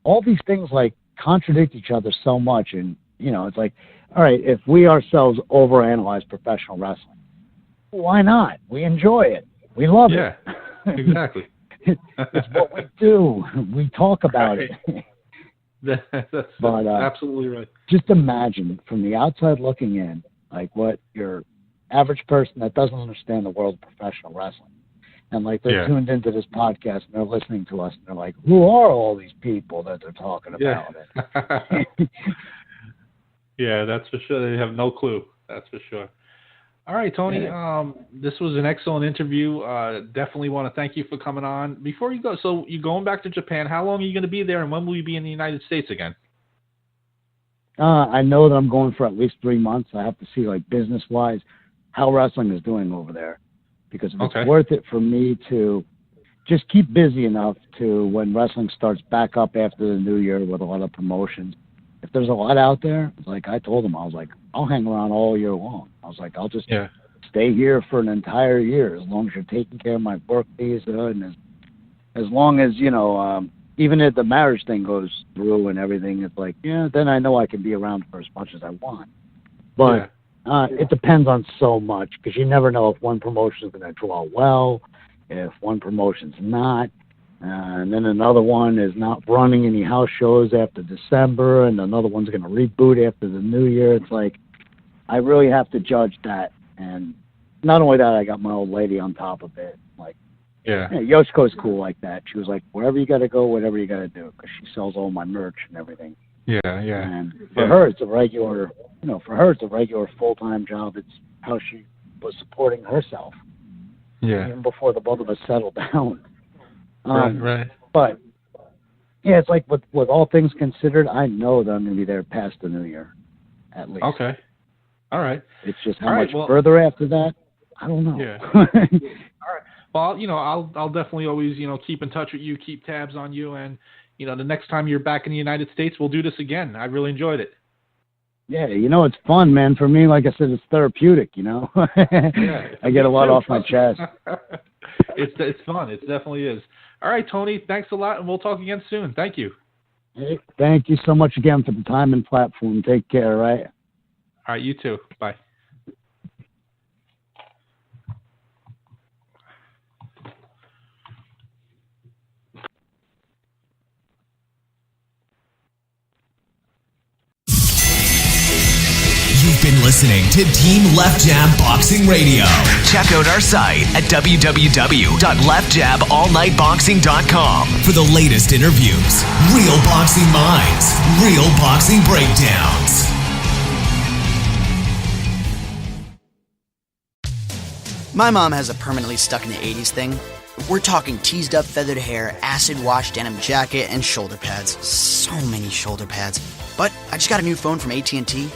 all these things like contradict each other so much, and it's like, all right, if we ourselves overanalyze professional wrestling, why not? We enjoy it, we love it. Exactly. It's what we do. We talk about it. That's absolutely right. Just imagine from the outside looking in, like what your average person that doesn't understand the world of professional wrestling, And like they're tuned into this podcast and they're listening to us and they're like, who are all these people that they're talking about it? Yeah, that's for sure. They have no clue. That's for sure. All right, Tony. This was an excellent interview. Definitely want to thank you for coming on. Before you go, so you're going back to Japan. How long are you going to be there, and when will you be in the United States again? I know that I'm going for at least 3 months. I have to see, like, business-wise, how wrestling is doing over there. Because if it's worth it for me to just keep busy enough to when wrestling starts back up after the new year with a lot of promotions. If there's a lot out there, like I told him, I was like, I'll hang around all year long. I was like, I'll just stay here for an entire year as long as you're taking care of my work visa and as long as, you know, even if the marriage thing goes through and everything, it's like, then I know I can be around for as much as I want. But it depends on so much because you never know if one promotion is going to draw well, if one promotion's not, and then another one is not running any house shows after December, and another one's going to reboot after the new year. It's like I really have to judge that. And not only that, I got my old lady on top of it. Like, Yoshiko's cool like that. She was like, wherever you got to go, whatever you got to do, because she sells all my merch and everything. And for her, it's a regular, full-time job. It's how she was supporting herself. Even before the both of us settled down. Right. But, it's like with all things considered, I know that I'm going to be there past the new year, at least. Okay. All right. It's just how much further after that, I don't know. All right. Well, I'll definitely always, keep in touch with you, keep tabs on you, and, the next time you're back in the United States, we'll do this again. I really enjoyed it. Yeah, it's fun, man. For me, like I said, it's therapeutic, I get a lot off my chest. It's fun. It definitely is. All right, Tony, thanks a lot, and we'll talk again soon. Thank you. Hey, thank you so much again for the time and platform. Take care, right? All right, you too. Bye. You've been listening to Team Left Jab Boxing Radio. Check out our site at www.leftjaballnightboxing.com for the latest interviews, real boxing minds, real boxing breakdowns. My mom has a permanently stuck in the 80s thing. We're talking teased up feathered hair, acid wash denim jacket, and shoulder pads. So many shoulder pads. But I just got a new phone from AT&T.